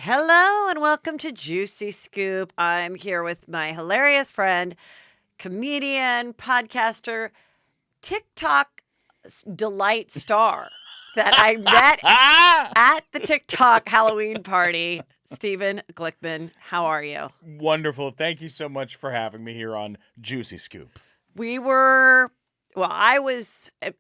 Hello and welcome to Juicy Scoop. I'm here with my hilarious friend, comedian, podcaster, TikTok delight star that I met at the TikTok Halloween party. Stephen Glickman, how are you? Wonderful. Thank you so much for having me here on Juicy Scoop.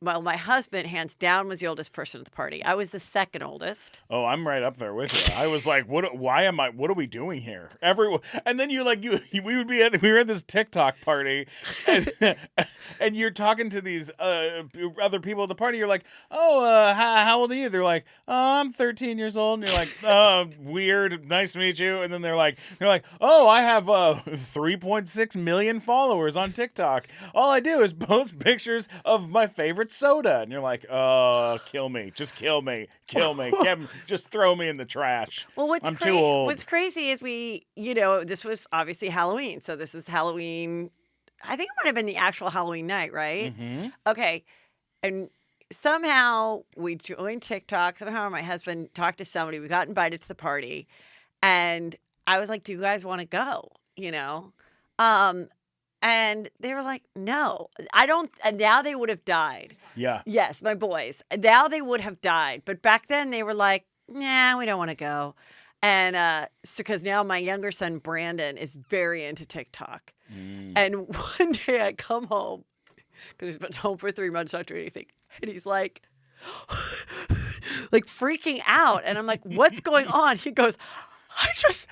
My husband, hands down, was the oldest person at the party. I was the second oldest. Oh, I'm right up there with you. I was like, what are we doing here? And then we were at this TikTok party and you're talking to these other people at the party. You're like, how old are you? They're like, oh, I'm 13 years old. And you're like, oh, weird. Nice to meet you. And then they're like, oh, I have 3.6 million followers on TikTok. All I do is post pictures of my favorite soda. And you're like, oh, kill me. Just kill me. Kill me. Just throw me in the trash. Well, I'm too old. What's crazy is this was obviously Halloween. So this is Halloween. I think it might have been the actual Halloween night, right? Mm-hmm. Okay. And somehow we joined TikTok. Somehow my husband talked to somebody. We got invited to the party. And I was like, do you guys want to go? And they were like, no, I don't. And now they would have died. Yeah. Yes, my boys. Now they would have died. But back then they were like, nah, we don't want to go. And because now my younger son, Brandon, is very into TikTok. And one day I come home, because he's been home for 3 months not doing anything. And he's like freaking out. And I'm like, what's going on? He goes, I just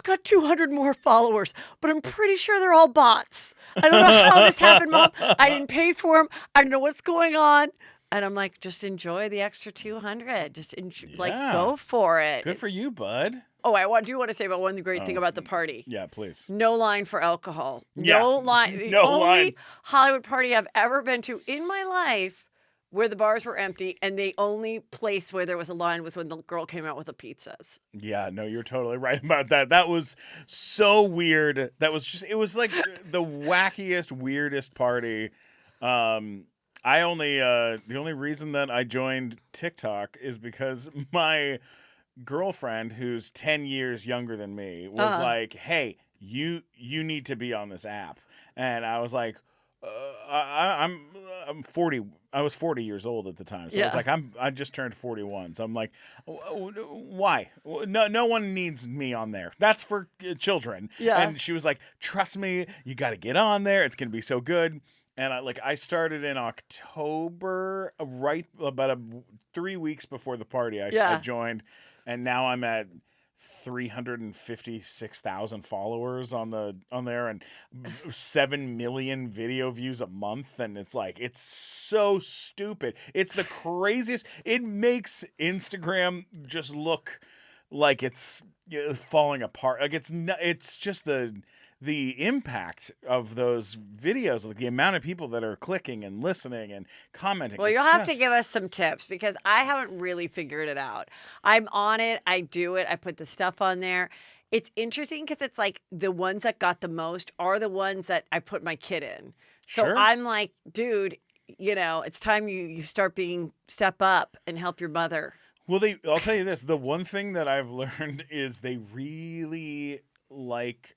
got 200 more followers, but I'm pretty sure they're all bots. I don't know how this happened, Mom. I didn't pay for them. I don't know what's going on. And I'm like, just enjoy the extra 200. Just go for it. Good for you, bud. Oh, I do want to say about one great thing about the party. Yeah, please. No line for alcohol. Yeah. No line. The only Hollywood party I've ever been to in my life where the bars were empty, and the only place where there was a line was when the girl came out with the pizzas. Yeah, no, you're totally right about that. That was so weird. It was like the wackiest, weirdest party. The only reason that I joined TikTok is because my girlfriend, who's 10 years younger than me, was like, hey, you need to be on this app. And I was like, I'm 40. I was 40 years old at the time. So Yeah. it's like, I just turned 41. So I'm like, why? No one needs me on there. That's for children. Yeah. And she was like, trust me, you got to get on there. It's going to be so good. And I started in October, right about 3 weeks before the party. I joined, and now I'm at 356,000 followers on there, and 7 million video views a month. And it's so stupid. It's the craziest. It makes Instagram just look like it's falling apart. Like it's just the impact of those videos, like the amount of people that are clicking and listening and commenting. Well, you'll have to give us some tips because I haven't really figured it out. I'm on it. I do it. I put the stuff on there. It's interesting because it's like the ones that got the most are the ones that I put my kid in. So Sure. I'm like, dude, it's time you step up and help your mother. Well, I'll tell you this. The one thing that I've learned is they really like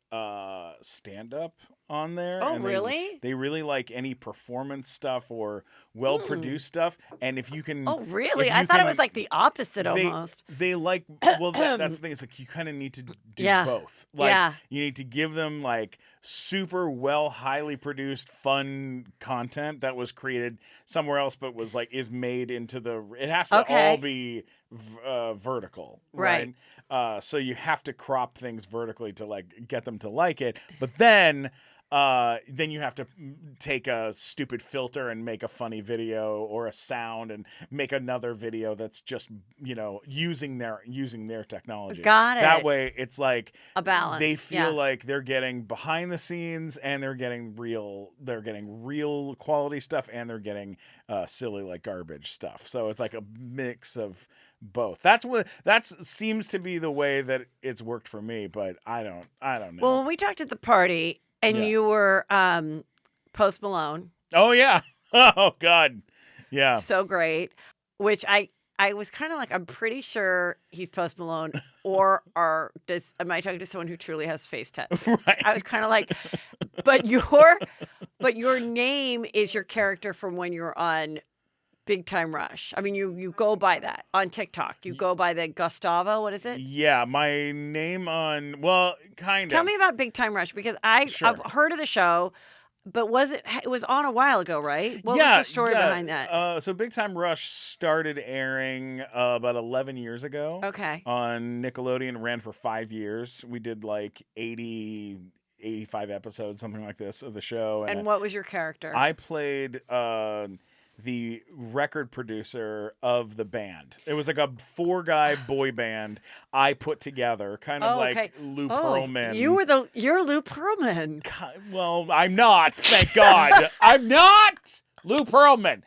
stand-up on there. Oh, and really? They really like any performance stuff or well-produced stuff. And if you can... Oh, really? I thought it was like the opposite almost. They like... Well, that's the thing. It's like you kind of need to do both. You need to give them super well, highly produced, fun content that was created somewhere else, but is made into the... It has to all be vertical, right? So you have to crop things vertically to get them to like it, but then you have to take a stupid filter and make a funny video or a sound and make another video that's just using their technology. Got it. That way it's like a balance. They feel like they're getting behind the scenes and they're getting real quality stuff, and they're getting silly garbage stuff. So it's like a mix of both. That seems to be the way that it's worked for me, but I don't know. Well, when we talked at the party and you were Post Malone. Oh yeah. Oh God. Yeah. So great. Which I I was kind of like, I'm pretty sure he's Post Malone, am I talking to someone who truly has face tattoos? Right. I was kind of like, but your name is your character from when you're on Big Time Rush. I mean, you go by that on TikTok. You go by the Gustavo. What is it? Yeah, my name on kind of. Tell me about Big Time Rush because I've heard of the show, but it was on a while ago, right? What was the story behind that? So Big Time Rush started airing about 11 years ago. Okay. On Nickelodeon, ran for 5 years. We did like 85 episodes, something like this, of the show. And what was your character? I played the record producer of the band. It was like a 4-guy boy band I put together, kind of like Lou Pearlman. You're Lou Pearlman. Well, I'm not, thank God. I'm not Lou Pearlman.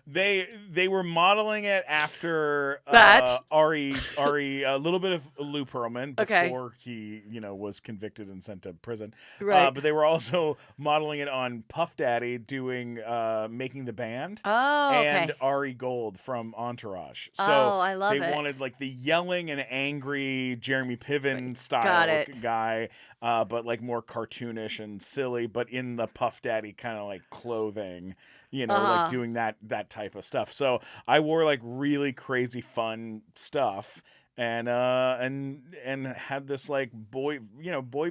They were modeling it after Ari, a little bit of Lou Pearlman before he, was convicted and sent to prison. Right. But they were also modeling it on Puff Daddy doing Making the Band. Oh, okay. And Ari Gold from Entourage. So I love they it. wanted like the yelling and angry Jeremy Piven style guy, but like more cartoonish and silly, but in the Puff Daddy kind of like clothing. Like doing that type of stuff. So I wore like really crazy fun stuff and had this like boy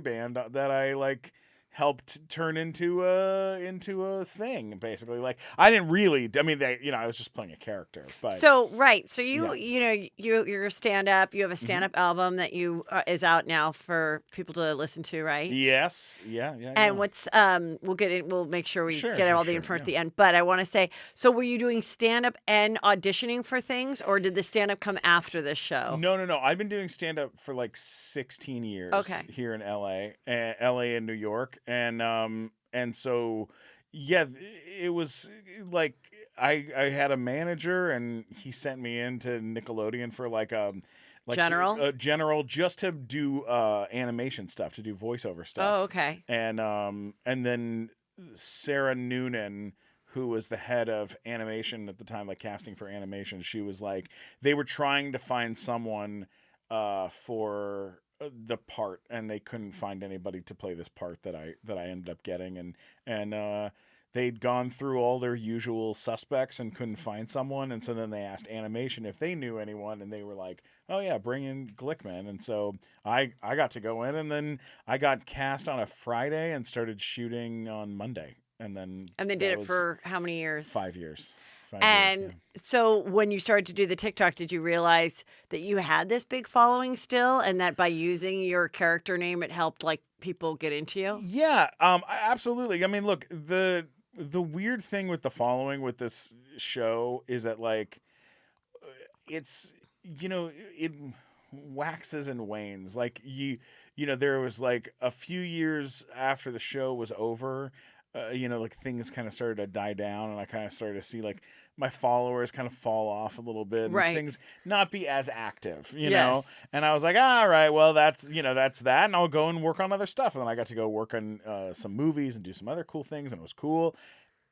band that I like helped turn into a thing, basically. Like I didn't really, I mean, I was just playing a character. But so you're a stand-up. You have a stand-up album that is out now for people to listen to, right? Yes, yeah. And what's we'll make sure we get all the info at the end. But I want to say, so were you doing stand-up and auditioning for things, or did the stand-up come after this show? No. I've been doing stand-up for like 16 years here in LA and New York. And so, yeah, it was like I had a manager and he sent me into Nickelodeon for general just to do animation stuff, to do voiceover stuff. Oh, okay. And then Sarah Noonan, who was the head of animation at the time, like casting for animation, she was like, they were trying to find someone for the part, and they couldn't find anybody to play this part that I ended up getting, and they'd gone through all their usual suspects and couldn't find someone, and so then they asked animation if they knew anyone, and they were like, oh yeah, bring in Glickman. And so I got to go in, and then I got cast on a Friday and started shooting on Monday, and they did it for how many years? 5 years. So when you started to do the TikTok, did you realize that you had this big following still, and that by using your character name, it helped like people get into you? Yeah, absolutely. I mean, look, the weird thing with the following with this show is that like it's it waxes and wanes. Like there was like a few years after the show was over. Like things kind of started to die down, and I kind of started to see like my followers kind of fall off a little bit, and things not be as active, you know. And I was like, all right, well, that's that, and I'll go and work on other stuff. And then I got to go work on some movies and do some other cool things, and it was cool.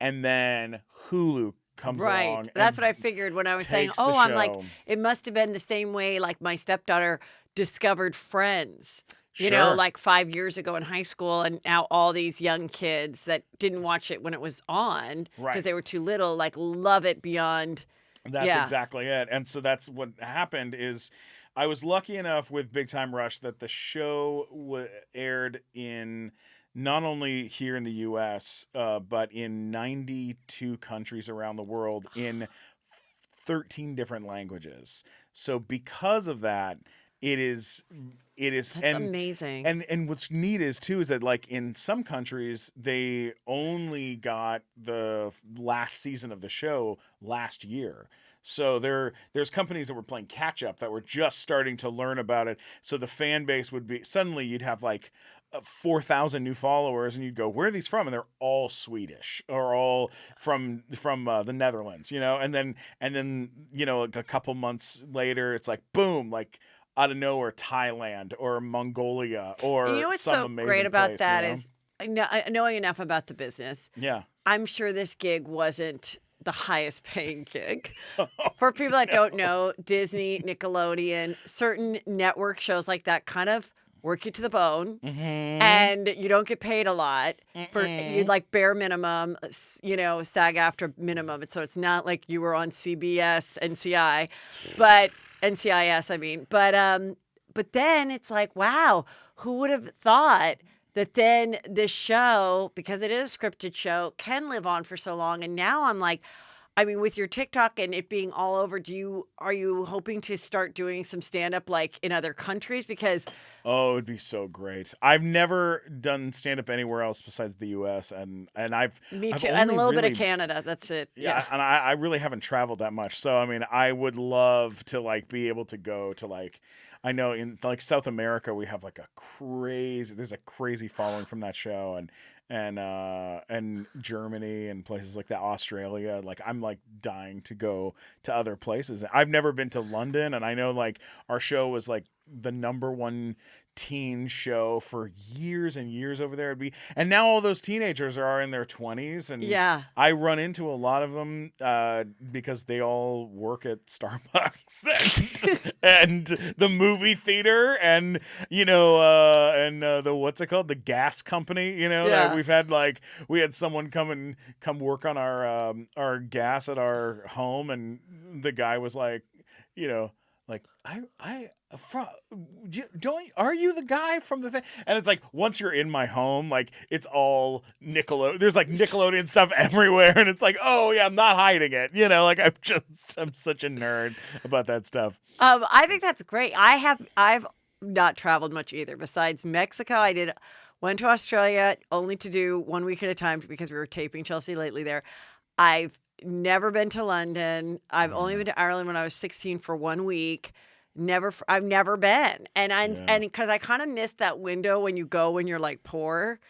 And then Hulu comes along. That's what I figured when I was saying, I'm like, it must have been the same way like my stepdaughter discovered Friends. Like 5 years ago in high school, and now all these young kids that didn't watch it when it was on because they were too little, like love it beyond. That's exactly it. And so that's what happened is I was lucky enough with Big Time Rush that the show aired in not only here in the U.S., but in 92 countries around the world in 13 different languages. So because of that, it is That's amazing. And what's neat is that like in some countries they only got the last season of the show last year. So there's companies that were playing catch up that were just starting to learn about it. So the fan base would be suddenly you'd have like 4,000 new followers, and you'd go, where are these from? And they're all Swedish or all from the Netherlands, and then a couple months later it's like boom, like out of nowhere, Thailand or Mongolia or what's some so amazing great about place, that is knowing enough about the business. Yeah, I'm sure this gig wasn't the highest paying gig. For people that don't know, Disney, Nickelodeon, certain network shows like that kind of work you to the bone, and you don't get paid a lot for you like bare minimum, SAG after minimum. And so it's not like you were on CBS, NCI, but NCIS, I mean, but then it's like, wow, who would have thought that then this show, because it is a scripted show, can live on for so long. And now I'm like, I mean, with your TikTok and it being all over, are you hoping to start doing some stand-up like in other countries? Because it'd be so great. I've never done stand-up anywhere else besides the U.S. and me too, I've and a little bit really, of Canada. That's it. Yeah, and I really haven't traveled that much. So I mean, I would love to like be able to go to like. I know in like South America we have like there's a crazy following from that show, and Germany and places like that, Australia. Like I'm like dying to go to other places. I've never been to London, and I know like our show was like the #1 teen show for years and years over there. And now all those teenagers are in their 20s, and I run into a lot of them because they all work at Starbucks and the movie theater and the what's it called, the gas company. That we've had we had someone come work on our gas at our home, and the guy was like, are you the guy from the thing? And it's like, once you're in my home, like it's all Nickelodeon. There's like Nickelodeon stuff everywhere, and it's like, oh yeah, I'm not hiding it. I'm such a nerd about that stuff. I think that's great. I've not traveled much either. Besides Mexico, went to Australia only to do 1 week at a time because we were taping Chelsea Lately there. I've never been to London. I've only been to Ireland when I was 16 for 1 week. I've never been. And because I kind of missed that window when you're like poor,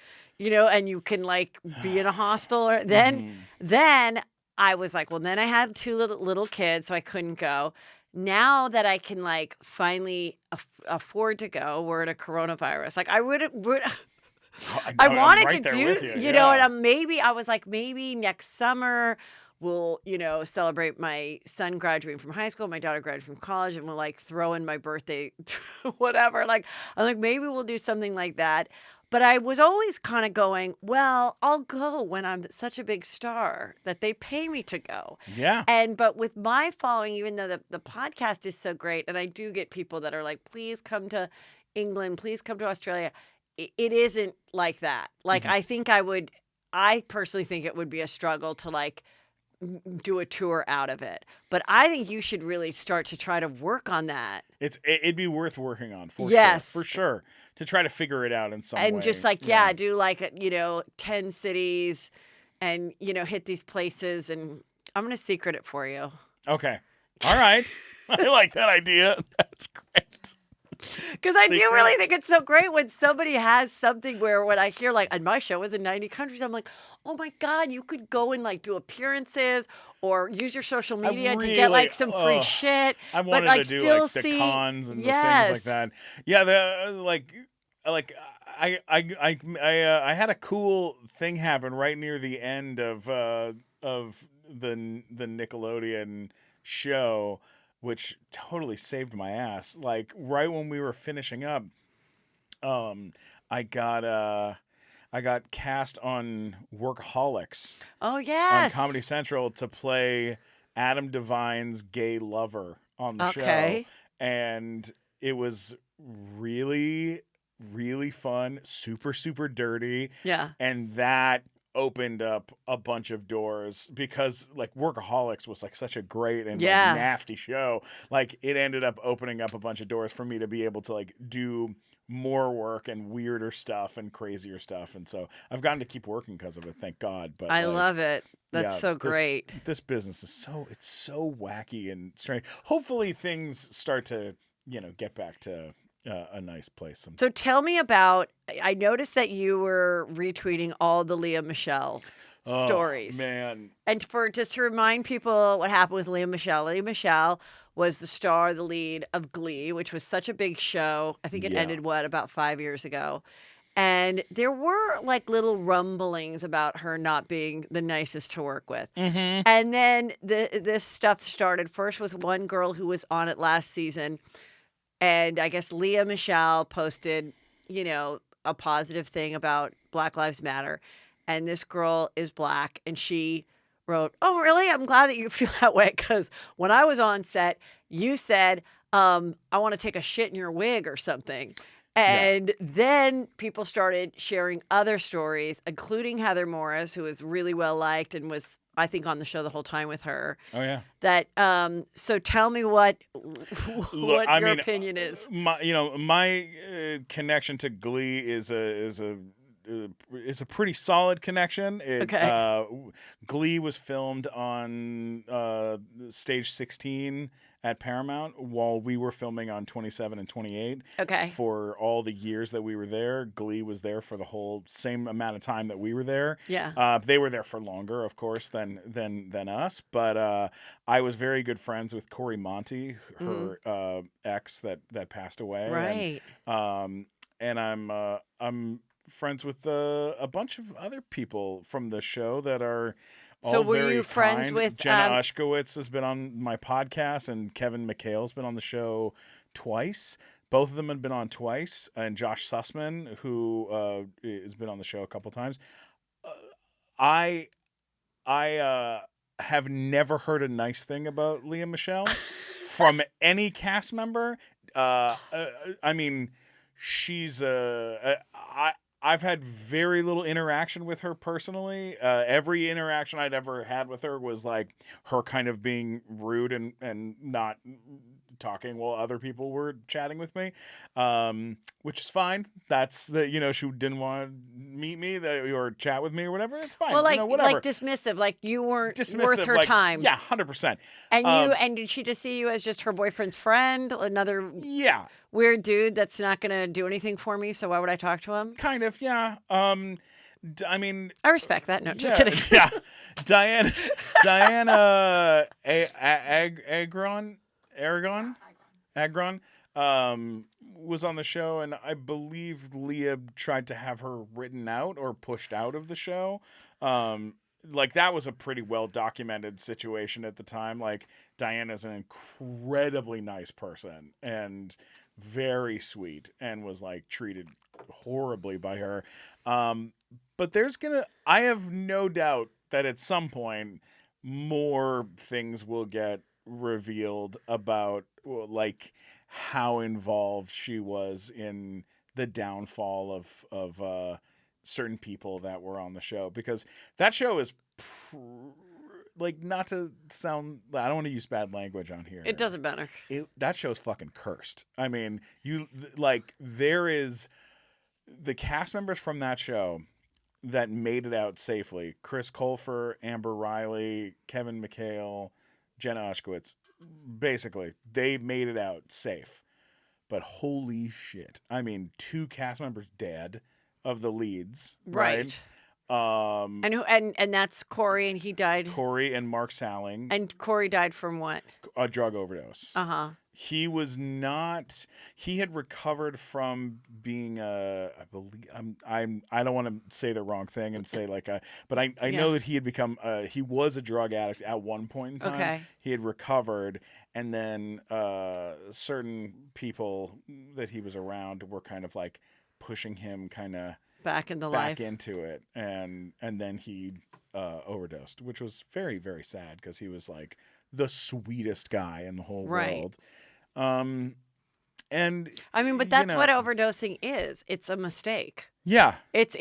and you can like be in a hostel. Or then I was like, well, then I had 2 little kids, so I couldn't go. Now that I can like finally afford to go, we're in a coronavirus. Like I would I wanted right to do, you, know, and I was like, maybe next summer we'll, celebrate my son graduating from high school, my daughter graduating from college, and we'll like throw in my birthday, whatever. Like, I'm like, maybe we'll do something like that. But I was always kind of going, well, I'll go when I'm such a big star that they pay me to go. Yeah. But with my following, even though the podcast is so great, and I do get people that are like, please come to England, please come to Australia. It isn't like that. Like, I personally think it would be a struggle to like do a tour out of it. But I think you should really start to try to work on that. It'd be worth working on for sure, to try to figure it out in some way. And just like, do like, 10 cities and, hit these places, and I'm going to secret it for you. Okay. All right. I like that idea. That's great. Because I do really think it's so great when somebody has something where when I hear like, and my show was in 90 countries, I'm like, oh my God, you could go and like do appearances or use your social media to get like some free shit. I wanted to do like the cons and the things like that. Yeah, I had a cool thing happen right near the end of the Nickelodeon show, which totally saved my ass. Like right when we were finishing up, I got cast on Workaholics. Oh yes, on Comedy Central to play Adam Devine's gay lover on the show, and it was really, really fun, super, super dirty. Yeah, and that opened up a bunch of doors because like Workaholics was like such a great and like, nasty show. Like it ended up opening up a bunch of doors for me to be able to like do more work and weirder stuff and crazier stuff. And so I've gotten to keep working because of it, thank God. But I love it. That's so great. This business is so wacky and strange. Hopefully things start to, get back to a nice place. So tell me about, I noticed that you were retweeting all the Lea Michele stories. Man. And just to remind people what happened with Lea Michele was the lead of Glee, which was such a big show. I think it ended, about 5 years ago. And there were like little rumblings about her not being the nicest to work with. Mm-hmm. And then this stuff started first with one girl who was on it last season. And I guess Lea Michele posted, a positive thing about Black Lives Matter. And this girl is black. And she wrote, "Oh, really? I'm glad that you feel that way. Because when I was on set, you said, I want to take a shit in your wig or something." And then people started sharing other stories, including Heather Morris, who was really well liked and was, I think, on the show the whole time with her. Oh yeah. That so tell me what Look, your opinion is. My connection to Glee is a pretty solid connection. Okay. Glee was filmed on stage 16 at Paramount while we were filming on 27 and 28. Okay. For all the years that we were there, Glee was there for the whole same amount of time that we were there. Yeah. They were there for longer, of course, than us. But I was very good friends with Corey Monty, her ex that passed away. Right. And I'm friends with a bunch of other people from the show that are all So were very you friends kind. with Jenna Ushkowitz has been on my podcast, and Kevin McHale's been on the show twice. Both of them have been on twice, and Josh Sussman, who has been on the show a couple times. I have never heard a nice thing about Lea Michele from any cast member. I mean, she's I've had very little interaction with her personally. Every interaction I'd ever had with her was like her kind of being rude and not talking while other people were chatting with me, which is fine. That's she didn't want to meet me or chat with me or whatever. It's fine. Well, whatever. like dismissive, like you weren't Dismissive, worth her time. Yeah, 100%. And did she just see you as just her boyfriend's friend, another weird dude that's not going to do anything for me? So why would I talk to him? Kind of, yeah. I mean, I respect that. No, just kidding. Yeah, Diana Agron was on the show, and I believe Lea tried to have her written out or pushed out of the show. That was a pretty well documented situation at the time. Like, Diana's an incredibly nice person and very sweet, and was treated horribly by her. But I have no doubt that at some point more things will get revealed about how involved she was in the downfall of certain people that were on the show, because that show is not to sound, I don't want to use bad language on here. It doesn't matter. That show's fucking cursed. I mean, there is the cast members from that show that made it out safely. Chris Colfer, Amber Riley, Kevin McHale, Jenna Ushkowitz. Basically, they made it out safe. But holy shit. I mean, 2 cast members dead of the leads. Right. And that's Corey, and he died. Corey and Mark Salling. And Corey died from what? A drug overdose. Uh-huh. He had recovered from being I don't want to say the wrong thing and say but I know that he had become he was a drug addict at one point in time. Okay. He had recovered, and then certain people that he was around were kind of pushing him kind of back into it, and then he overdosed, which was very, very sad, because he was the sweetest guy in the whole world. And I mean, but that's what overdosing is. It's a mistake. Yeah. It's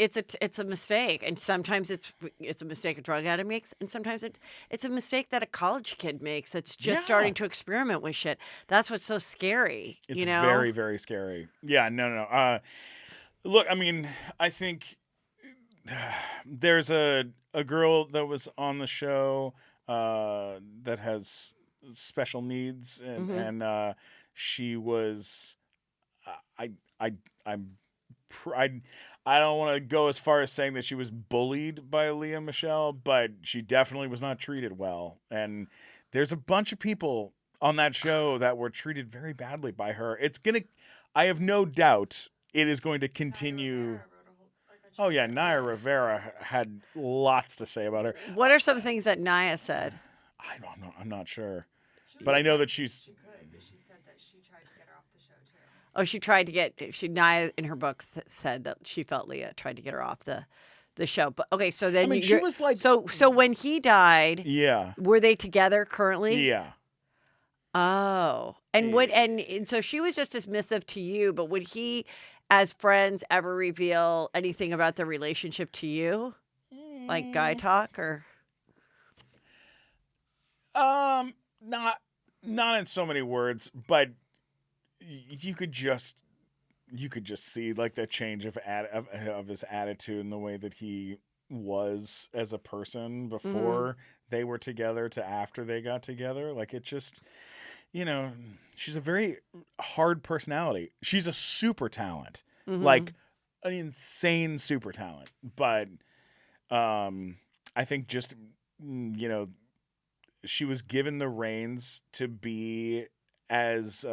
a mistake, and sometimes it's a mistake a drug addict makes, and sometimes it's a mistake that a college kid makes that's just starting to experiment with shit. That's what's so scary. It's very, very scary. Yeah, no. Look, I mean, I think there's a girl that was on the show that has special needs, and she was I don't want to go as far as saying that she was bullied by Lea Michele, but she definitely was not treated well. And there's a bunch of people on that show that were treated very badly by her. I have no doubt it is going to continue. Oh yeah, Naya Rivera had lots to say about her. What are some things that Naya said? I don't know. I'm not sure, but I know that she's. She could, but she said that she tried to get her off the show too. Oh, she tried to get. Naya in her book said that she felt Lea tried to get her off the show. But okay, so then I mean, she was like. So when he died, Yeah. were they together currently? Yeah. Oh, and and so she was just dismissive to you, but would he, as friends, ever reveal anything about their relationship to you, like guy talk or? Not in so many words, but you could just see like the change of his attitude and the way that he was as a person before they were together to after they got together. Like it just, she's a very hard personality. She's a super talent, like an insane super talent. But I think just, she was given the reins to be as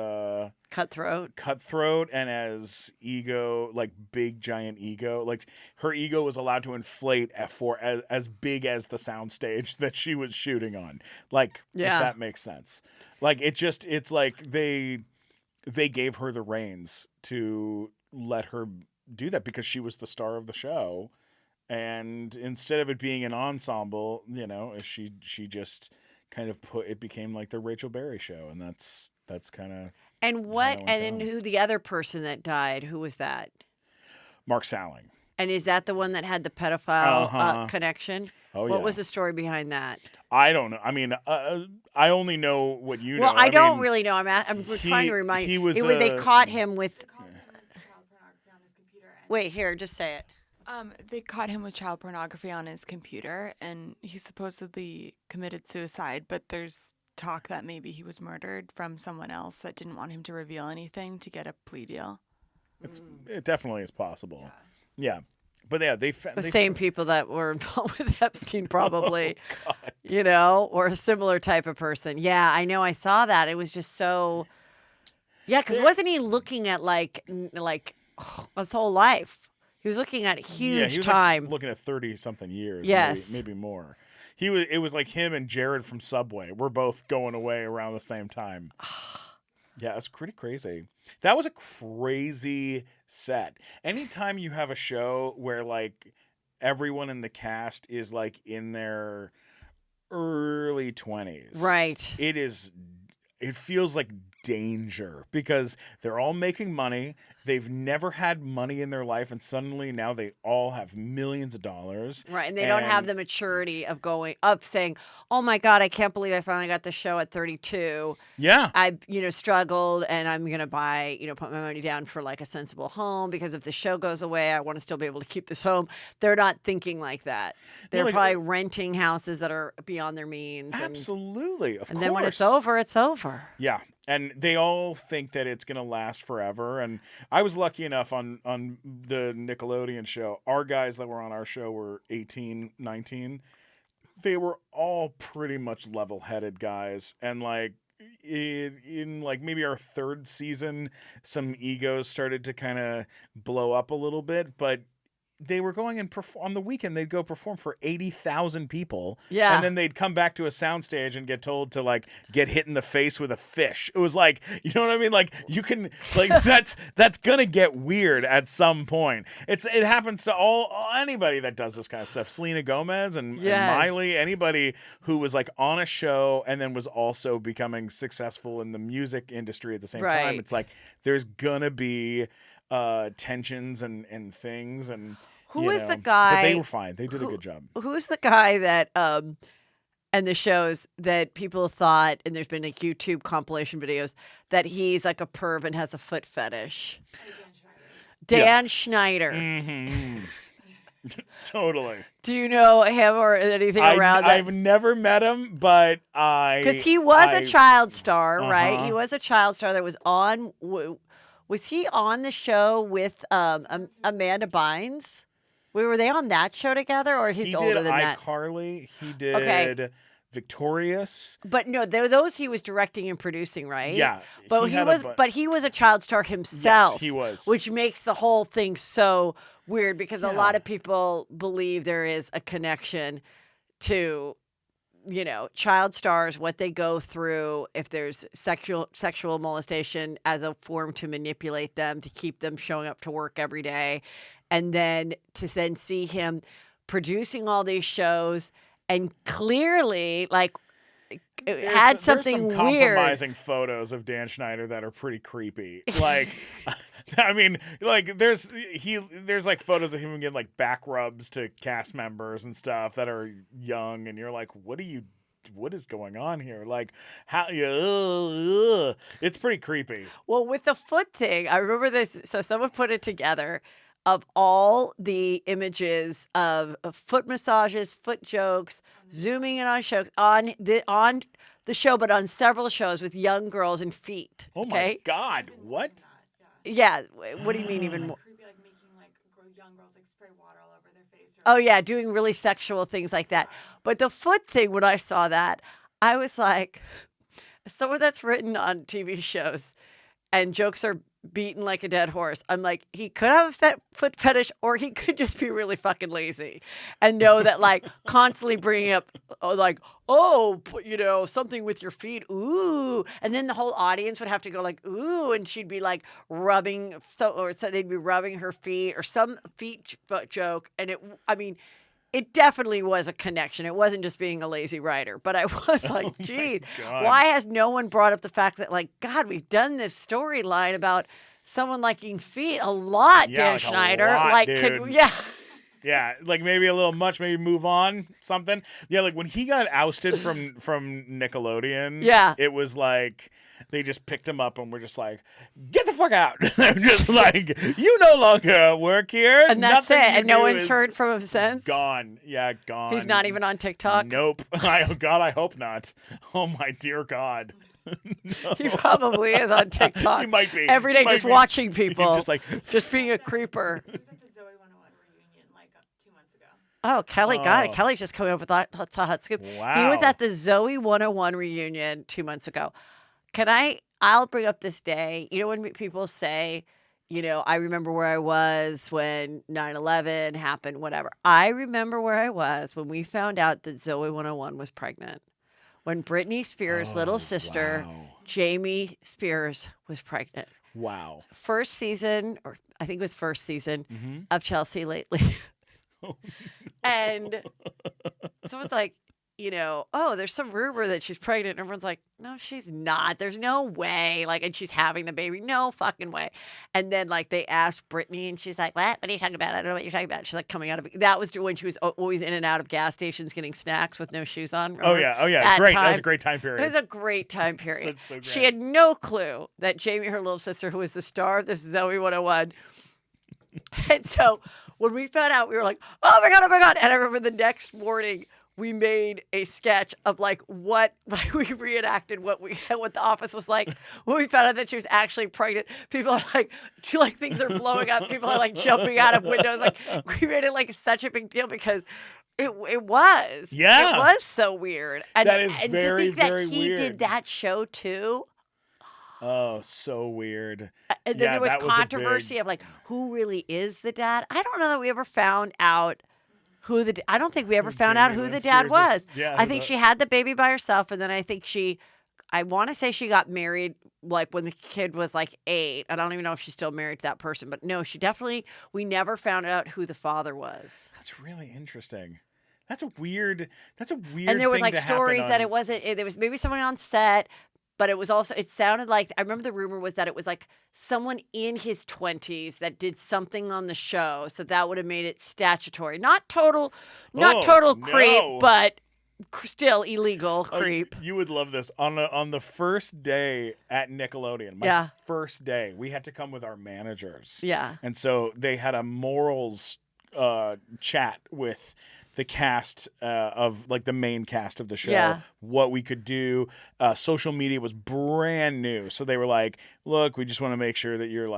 cutthroat and as ego, like big giant ego. Like her ego was allowed to inflate for as big as the soundstage that she was shooting on. Like if that makes sense. Like it's like they gave her the reins to let her do that because she was the star of the show, and instead of it being an ensemble, she just kind of it became like the Rachel Berry show, and that's kind of. And then who the other person that died? Who was that? Mark Salling. And is that the one that had the pedophile connection? Oh, yeah. What was the story behind that? I don't know. I mean, I only know what you know. Well, I don't really know. I'm trying to remind you. They caught him with. Wait, here, just say it. They caught him with child pornography on his computer, and he supposedly committed suicide, but there's talk that maybe he was murdered from someone else that didn't want him to reveal anything to get a plea deal. It definitely is possible. Yeah. But yeah, the same people that were involved with Epstein, probably, God. Or a similar type of person. Yeah, I know. I saw that. It was just so. Yeah, because wasn't he looking at like his whole life? He was looking at huge time. Like looking at 30-something years. Yes, maybe more. It was like him and Jared from Subway. We're both going away around the same time. Yeah, it's pretty crazy. That was a crazy set. Anytime you have a show where like everyone in the cast is like in their early 20s. Right. It feels like danger because they're all making money. They've never had money in their life, and suddenly now they all have millions of dollars. Right, and they don't have the maturity of saying, "Oh my God, I can't believe I finally got the show at 32. Yeah, I've struggled, and I'm gonna buy put my money down for like a sensible home because if the show goes away, I want to still be able to keep this home." They're not thinking like that. They're probably renting houses that are beyond their means. Absolutely, of course. Then when it's over, it's over. Yeah. And they all think that it's going to last forever. And I was lucky enough on the Nickelodeon show. Our guys that were on our show were 18, 19. They were all pretty much level-headed guys. And like in like maybe our third season, some egos started to kind of blow up a little bit. But they were going and on the weekend, they'd go perform for 80,000 people. Yeah. And then they'd come back to a soundstage and get told to like get hit in the face with a fish. It was like, you know what I mean? Like you can like that's going to get weird at some point. It happens to anybody that does this kind of stuff. Selena Gomez and Miley, anybody who was like on a show and then was also becoming successful in the music industry at the same time. It's like there's going to be tensions and things and who is the guy? But they were fine. They did a good job. Who's the guy that and the shows that people thought, and there's been like YouTube compilation videos that he's like a perv and has a foot fetish? Dan Schneider. Mm-hmm. Totally. Do you know him or anything around that? I've never met him, but because he was a child star, right? He was a child star that was on. Was he on the show with Amanda Bynes? Were they on that show together, or he's older than that? iCarly. He did Victorious. But no, those he was directing and producing, right? Yeah, but he was a child star himself. Yes, he was, which makes the whole thing so weird because a lot of people believe there is a connection to, child stars, what they go through, if there's sexual molestation as a form to manipulate them, to keep them showing up to work every day. And then to then see him producing all these shows and clearly had something there's some weird. Compromising photos of Dan Schneider that are pretty creepy. Like, I mean, like there's like photos of him getting like back rubs to cast members and stuff that are young, and you're like, what is going on here? Like, how? It's pretty creepy. Well, with the foot thing, I remember this. So someone put it together of all the images of foot massages, foot jokes, zooming in on shows on the show, but on several shows with young girls and feet. Oh my God! What? Yeah. What do you mean even more? Creepy, like making young girls spray water all over their face. Oh yeah, doing really sexual things like that. But the foot thing, when I saw that, I was like, someone that's written on TV shows and jokes are beaten like a dead horse. I'm like, he could have a foot fetish, or he could just be really fucking lazy and know that constantly bringing up something with your feet, ooh, and then the whole audience would have to go ooh, and she'd be rubbing, so they'd be rubbing her feet or some feet joke, and it definitely was a connection. It wasn't just being a lazy writer. But I was like, geez, why has no one brought up the fact that, God, we've done this storyline about someone liking feet a lot, Dan Schneider. Dude. Yeah, maybe a little much, maybe move on, something. Yeah, when he got ousted from Nickelodeon, it was they just picked him up and were just like, get the fuck out. They're just you no longer work here. And that's it. And no one's heard from him since? Gone. Yeah, gone. He's not even on TikTok? Nope. God, I hope not. Oh, my dear God. No. He probably is on TikTok. He might be. Every day just watching people. Just being a creeper. He was at the Zoe 101 reunion 2 months ago. Oh, Kelly got it. Kelly's just coming up with that's a hot scoop. Wow. He was at the Zoe 101 reunion 2 months ago. I'll bring up this day. You know, when people say, I remember where I was when 9/11 happened, whatever. I remember where I was when we found out that Zoe 101 was pregnant. When Britney Spears' little sister, Jamie Spears, was pregnant. Wow. First season, or I think it was first season of Chelsea Lately. And someone's like, there's some rumor that she's pregnant. And everyone's like, no, she's not. There's no way. And she's having the baby. No fucking way. And then, they asked Brittany, and she's like, what? What are you talking about? I don't know what you're talking about. She's coming out of that was when she was always in and out of gas stations getting snacks with no shoes on. Remember? Oh, yeah. Great. That was a great time period. It was a great time period. So great. She had no clue that Jamie, her little sister, who was the star of this Zoe 101. And so when we found out, we were like, oh my God. And I remember the next morning, we made a sketch of what we reenacted what the office was like when we found out that she was actually pregnant. People are things are blowing up. People are jumping out of windows. We made it such a big deal because it was. Yeah. It was so weird. And that is and very, to think very that he weird. did that show too. Oh, so weird. And then there was controversy of who really is the dad. I don't know that we ever found out I don't think we ever found out who the dad was. I think she had the baby by herself, and then I think I want to say she got married when the kid was 8. I don't even know if she's still married to that person, but no, we never found out who the father was. That's really interesting. That's a weird And there was thing to stories happen that on. it wasn't, there was maybe someone on set, but it was also, it sounded I remember the rumor was that it was someone in his 20s that did something on the show. So that would have made it statutory. Not total creep, but still illegal creep. You would love this. On the first day at Nickelodeon, my first day, we had to come with our managers. Yeah. And so they had a morals chat with the cast of the main cast of the show, what we could do. Social media was brand new. So they were like, look, we just want to make sure that you're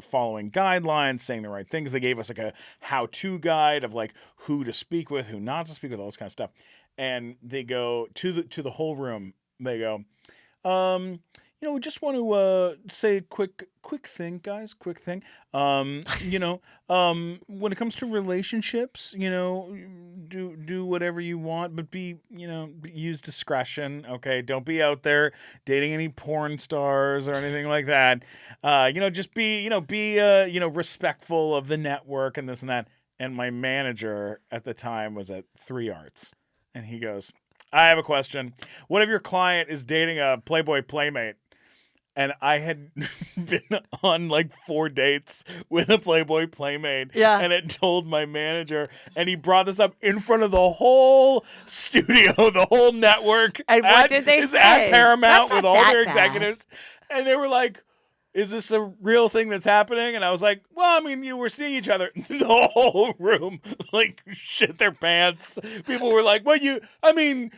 following guidelines, saying the right things. They gave us a how-to guide of who to speak with, who not to speak with, all this kind of stuff. And they go to the whole room. They go, we just want to say a quick thing, guys. Quick thing. When it comes to relationships, do whatever you want, but use discretion. Okay, don't be out there dating any porn stars or anything like that. Just be respectful of the network and this and that. And my manager at the time was at 3 Arts, and he goes, "I have a question. What if your client is dating a Playboy Playmate?" And I had been on like 4 dates with a Playboy Playmate. Yeah. And it told my manager. And he brought this up in front of the whole studio, the whole network. And what did they say? At Paramount That's with not all that their bad. executives. And they were like, "Is this a real thing that's happening?" And I was like, "Well, I mean, we're seeing each other." The whole room, like, shit their pants. People were like, and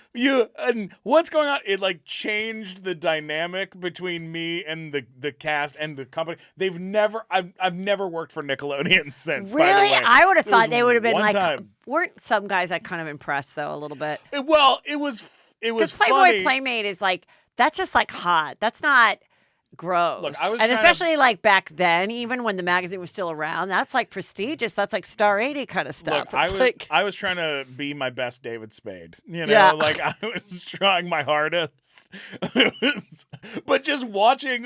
what's going on? It, like, changed the dynamic between me and the cast and the company. I've never worked for Nickelodeon since, Really? by the way. I would have It thought was they would have been one like, time. weren't some guys like kind of impressed though a little bit? It was Because funny. Playboy Playmate is like, that's just like hot. That's not gross. Look, I was and trying to- especially like back then, even when the magazine was still around, that's like prestigious. That's like Star 80 kind of stuff. Look, I was trying to be my best David Spade. Yeah. Like I was trying my hardest. But just watching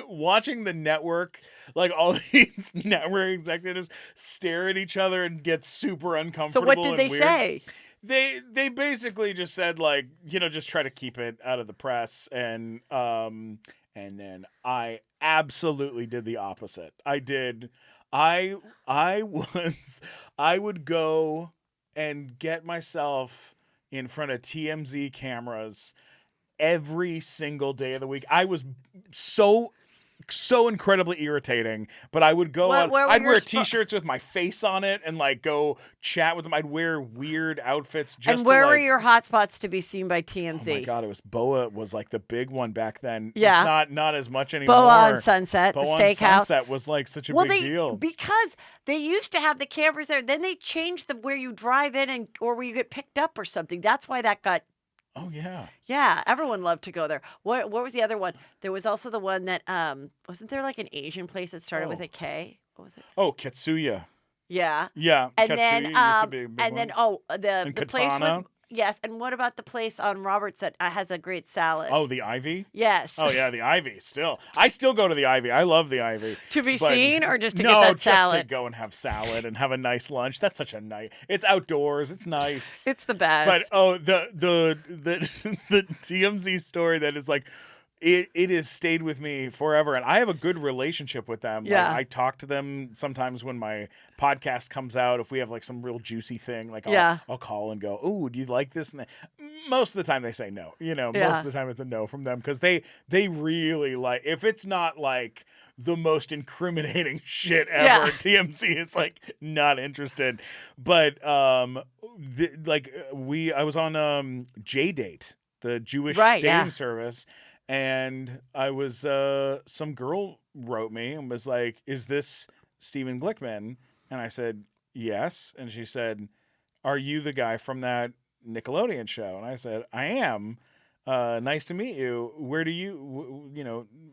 the network, like all these network executives stare at each other and get super So uncomfortable. what did and they weird. say? They basically just said, like, just try to keep it out of the press, and then I absolutely did the opposite. I would go and get myself in front of TMZ cameras every single day of the week. I was so incredibly irritating, but I would go What- where were I'd your wear spo- t-shirts with my face on it and like go chat with them. I'd wear weird outfits just And where to, were like, your hot spots to be seen by TMZ? Oh my God, it was Boa was like the big one back then. Yeah. It's not as much anymore. Boa on Sunset, Boa the on steakhouse. Sunset was like such a big deal. Because they used to have the cameras there. Then they changed where you drive in or where you get picked up or something. That's why that got. Oh yeah. Yeah, everyone loved to go there. What was the other one? There was also the one that wasn't there like an Asian place that started with a K? What was it? Oh, Katsuya. Yeah. Yeah. And Katsuya then used to be a big and one. then the place Katana? with yes, and what about the place on Roberts that has a great salad? Oh, the Ivy? Yes. Oh yeah, the Ivy. I still go to the Ivy. I love the Ivy. To be But- seen or just to no, get that just salad? to go and have salad and have a nice lunch. That's such a nice. It's outdoors. It's nice. It's the best. But the TMZ story that is like, it has stayed with me forever, and I have a good relationship with them. Yeah. Like, I talk to them sometimes when my podcast comes out. If we have like some real juicy thing, like I'll call and go, "Oh, do you like this?" And that. Most of the time they say no. Most of the time it's a no from them because they really like. If it's not like the most incriminating shit ever, Yeah. TMZ is like not interested. But I was on JDate, the Jewish dating service. And I was, some girl wrote me and was like, "Is this Stephen Glickman?" And I said, "Yes." And she said, "Are you the guy from that Nickelodeon show?" And I said, "I am. Nice to meet you. Where do you,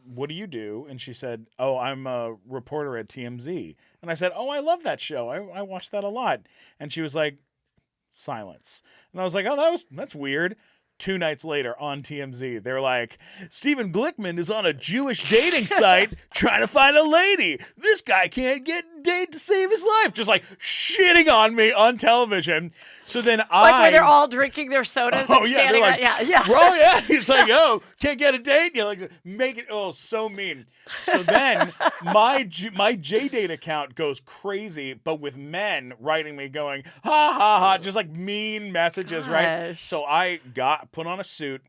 what do you do?" And she said, "Oh, I'm a reporter at TMZ." And I said, "Oh, I love that show. I watch that a lot." And she was like, silence. And I was like, "Oh, that's weird." 2 nights later on TMZ, they're like, "Stephen Glickman is on a Jewish dating site trying to find a lady. This guy can't get a date to save his life." Just like shitting on me on television. So then like where they're all drinking their sodas and yeah, standing they're like, yeah. "Bro, yeah." He's like, "Oh, can't get a date." Like, make it, so mean. So then my JDate account goes crazy, but with men writing me going, "Ha ha ha," just like mean messages, right? Gosh. So I put on a suit,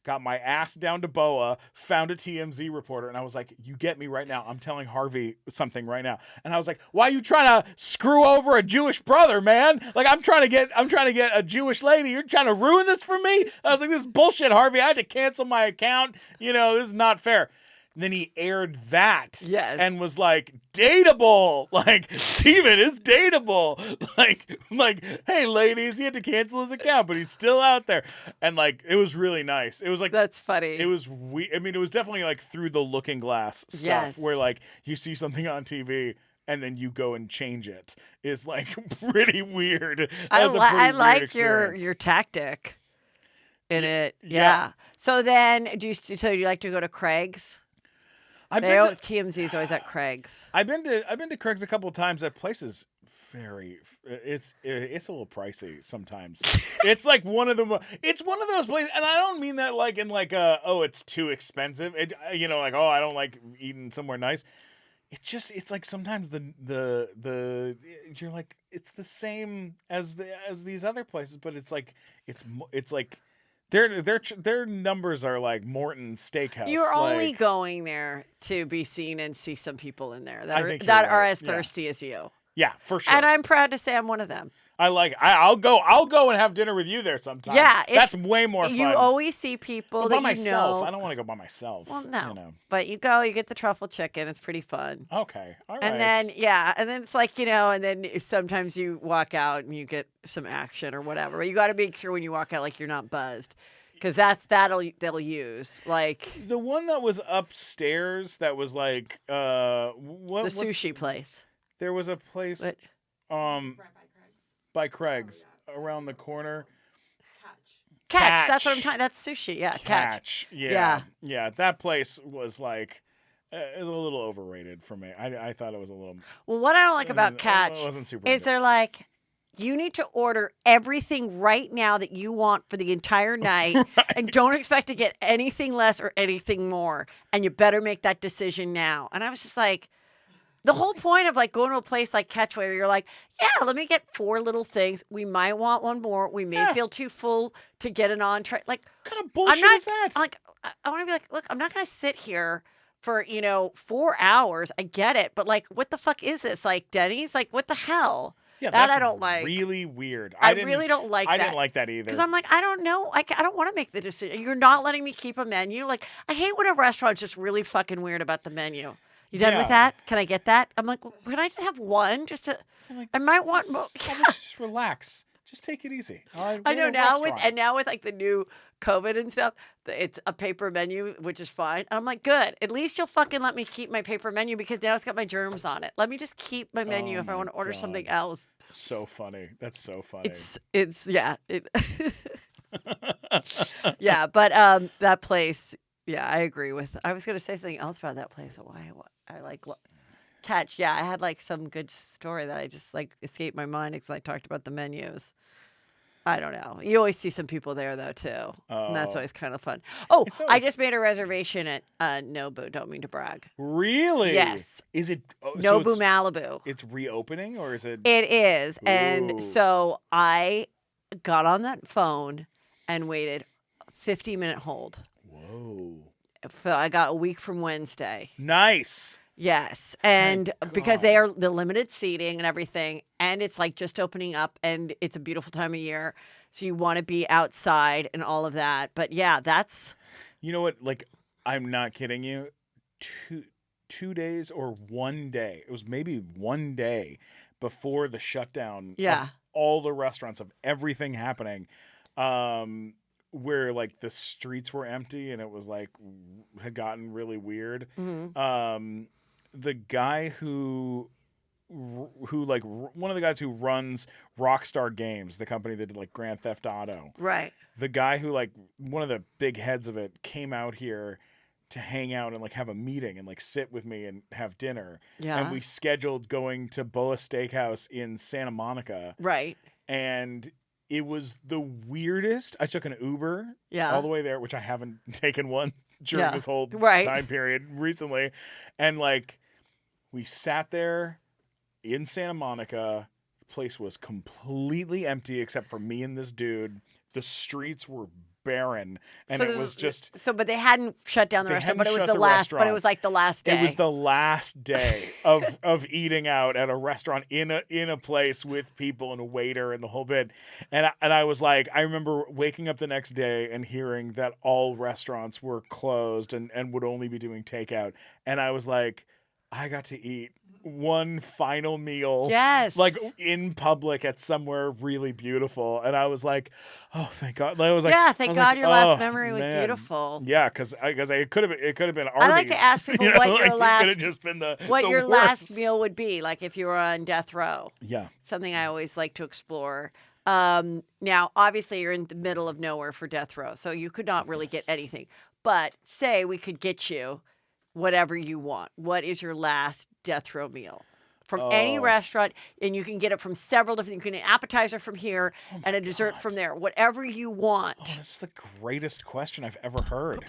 got my ass down to Boa, found a TMZ reporter, and I was like, "You get me right now. I'm telling Harvey something right now." And I was like, "Why are you trying to screw over a Jewish brother, man? Like, I'm trying to get a Jewish lady. You're trying to ruin this for me?" I was like, "This is bullshit, Harvey. I had to cancel my account. This is not fair." then he aired that. Yes. And was like, dateable. Like, Steven is dateable. Like, hey, ladies, he had to cancel his account, but he's still out there. And like, it was really nice. It was like, that's funny. It was I mean, it was definitely like through the looking glass stuff Yes. where like you see something on TV and then you go and change it is like pretty weird. I like experience. your tactic in it. Yeah. So then, do you like to go to Craig's? TMZ's always at Craig's. I've been to Craig's a couple of times. That place is it's a little pricey sometimes. It's like it's one of those places, and I don't mean that like in like it's too expensive. Like I don't like eating somewhere nice. It's like sometimes the you're like it's the same as these other places, but it's like their numbers are like Morton's Steakhouse. You're only going there to be seen and see some people in there that are right. as thirsty as you. Yeah, for sure. And I'm proud to say I'm one of them. I'll go and have dinner with you there sometime. Yeah, that's way more fun. You always see people but that by myself. know. I don't want to go by myself. Well, no. But you get the truffle chicken. It's pretty fun. Okay, all right. And then it's like and then sometimes you walk out and you get some action or whatever. But you got to make sure when you walk out like you're not buzzed, because they'll use like the one that was upstairs that was like the sushi place. There was a place by Craig's around the corner. Catch. That's what I'm talking. That's sushi. Yeah, Catch. Yeah. That place was like it was a little overrated for me. I thought it was a little. Well, what I don't like about Catch is they're like, you need to order everything right now that you want for the entire night, right. And don't expect to get anything less or anything more, and you better make that decision now. And I was just like. The whole point of like going to a place like Catch where you're like, yeah, let me get 4 little things. We might want one more. We may feel too full to get an entree. Like, what kind of bullshit is that? Like, I want to be like, look, I'm not going to sit here for 4 hours. I get it, but like, what the fuck is this? Like Denny's? Like, what the hell? Yeah, that that's I don't like. Really weird. I really don't like that. I didn't like that either. Because I'm like, I don't know. I don't want to make the decision. You're not letting me keep a menu. Like, I hate when a restaurant's just really fucking weird about the menu. You done with that? Can I get that? I'm like, can I just have one? I might want more. Just relax. Just take it easy. All right, I know now with like the new COVID and stuff, it's a paper menu, which is fine. And I'm like, good. At least you'll fucking let me keep my paper menu because now it's got my germs on it. Let me just keep my menu if I want to order something else. So funny. That's so funny. Yeah, but that place. Yeah, I agree with. I was gonna say something else about that place. Why I like Catch. Yeah, I had like some good story that I just like escaped my mind because I talked about the menus. I don't know. You always see some people there though too, and that's always kind of fun. Oh, I just made a reservation at Nobu. Don't mean to brag. Really? Yes. Is it Nobu Malibu? It's reopening, or is it? It is, and so I got on that phone and waited 50-minute hold. Whoa. I got a week from Wednesday. Nice. Yes. And because they are the limited seating and everything, and it's like just opening up and it's a beautiful time of year. So you want to be outside and all of that. But yeah, that's. You know what? Like, I'm not kidding you. 2 days or 1 day. It was maybe 1 day before the shutdown. Yeah. Of all the restaurants of everything happening. Where like the streets were empty and it was like had gotten really weird. Mm-hmm. The guy who like one of the guys who runs Rockstar Games, the company that did like Grand Theft Auto. Right. The guy who like one of the big heads of it came out here to hang out and like have a meeting and like sit with me and have dinner. Yeah. And we scheduled going to Boa Steakhouse in Santa Monica. Right. And it was the weirdest. I took an Uber all the way there, which I haven't taken one during this whole time period recently. And like we sat there in Santa Monica. The place was completely empty except for me and this dude. The streets were barren, and So it was just but they hadn't shut down the They restaurant, but it hadn't was shut the the last. But it restaurant. was like the last day. It was the last day of eating out at a restaurant in a place with people and a waiter and the whole bit. And I was like, I remember waking up the next day and hearing that all restaurants were closed and would only be doing takeout. And I was like, I got to eat one final meal, Yes, like in public at somewhere really beautiful, and I was like, "Oh, thank God!" I was like, yeah, thank God your last "Oh, memory was man." beautiful. Yeah, because it could have been Arby's. I like to ask people what your It could last have just been the your worst. last meal would be, like if you were on death row. Yeah, Something I always like to explore. Now, obviously, you're in the middle of nowhere for death row, so you could not really get anything. But say we could get you whatever you want. What is your last death row meal? From any restaurant, and you can get it from several different. You can get an appetizer from here and a dessert from there. Whatever you want. Oh, this is the greatest question I've ever heard.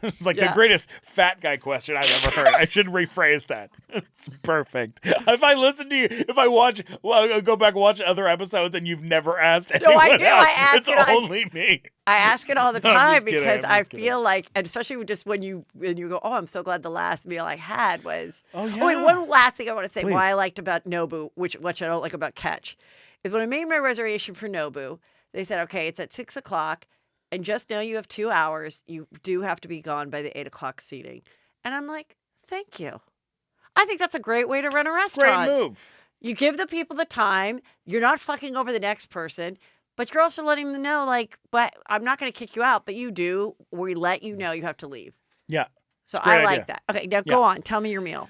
It's like the greatest fat guy question I've ever heard. I should rephrase that. It's perfect. If I listen to you, if I watch, I'll go back and watch other episodes, and you've never asked anyone I do. else. I ask it's it. only me. I ask it all the No, I'm time just kidding. because I'm I just kidding. feel like, and especially just when you go, oh, I'm so glad the last meal I had was. Oh, wait, yeah. one last thing I want to say. Please. Why I liked about Nobu, which I don't like about Catch, is when I made my reservation for Nobu, they said, okay, it's at 6:00, and just know you have 2 hours. You do have to be gone by the 8:00 seating. And I'm like, thank you. I think that's a great way to run a restaurant. Great move. You give the people the time. You're not fucking over the next person. But you're also letting them know, like, but I'm not going to kick you out, but you do. We let you know you have to leave. Yeah. So Great I like idea. that. Okay, now go on. Tell me your meal.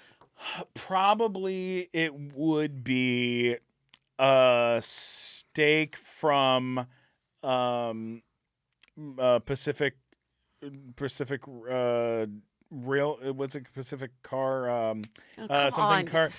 Probably it would be a steak from Pacific Rail. What's it? Pacific Car. Come Something on. car.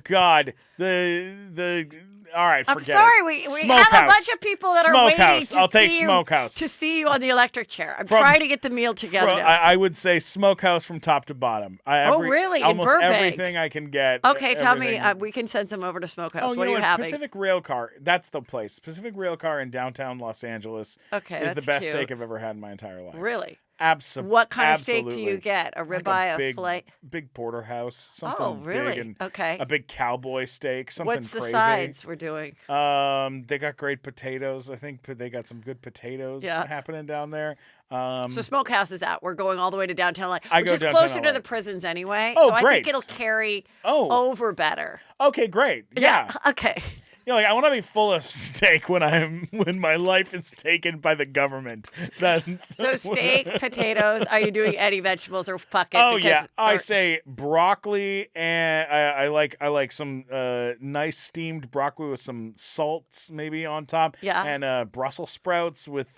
God. The. All right, I'm forget sorry. it. We have a Smokehouse. bunch of people that are waiting Smokehouse. to I'll take see you, Smokehouse. to see you on the electric chair. I'm From- trying to get the meal together. now. I would say Smokehouse from top to bottom. Really? In Almost Burbank? everything I can get. Okay, tell me. everything- We can send some over to Smokehouse. Oh, What are you what? having? Pacific Railcar. That's the place. Pacific Railcar in downtown Los Angeles Okay, is the that's best cute. steak I've ever had in my entire life. Really? Absolutely. What kind of steak do you get? A Like ribeye, big, fillet? big porterhouse, something Oh, really? big and Okay. a big cowboy steak, something What's the crazy. sides we're doing? They got great potatoes. I think they got some good potatoes Yeah. happening down there. So Smokehouse is out. We're going all the way to downtown LA, I which go is downtown closer LA. to the prisons anyway. Oh, so I great. think it'll carry Oh. over better. Okay, great. Yeah. Okay. You know, like I want to be full of steak when my life is taken by the government. That's So steak, potatoes. Are you doing any vegetables or fuck it? Oh because, yeah, I or- say broccoli, and I like some nice steamed broccoli with some salts maybe on top. Yeah. And Brussels sprouts with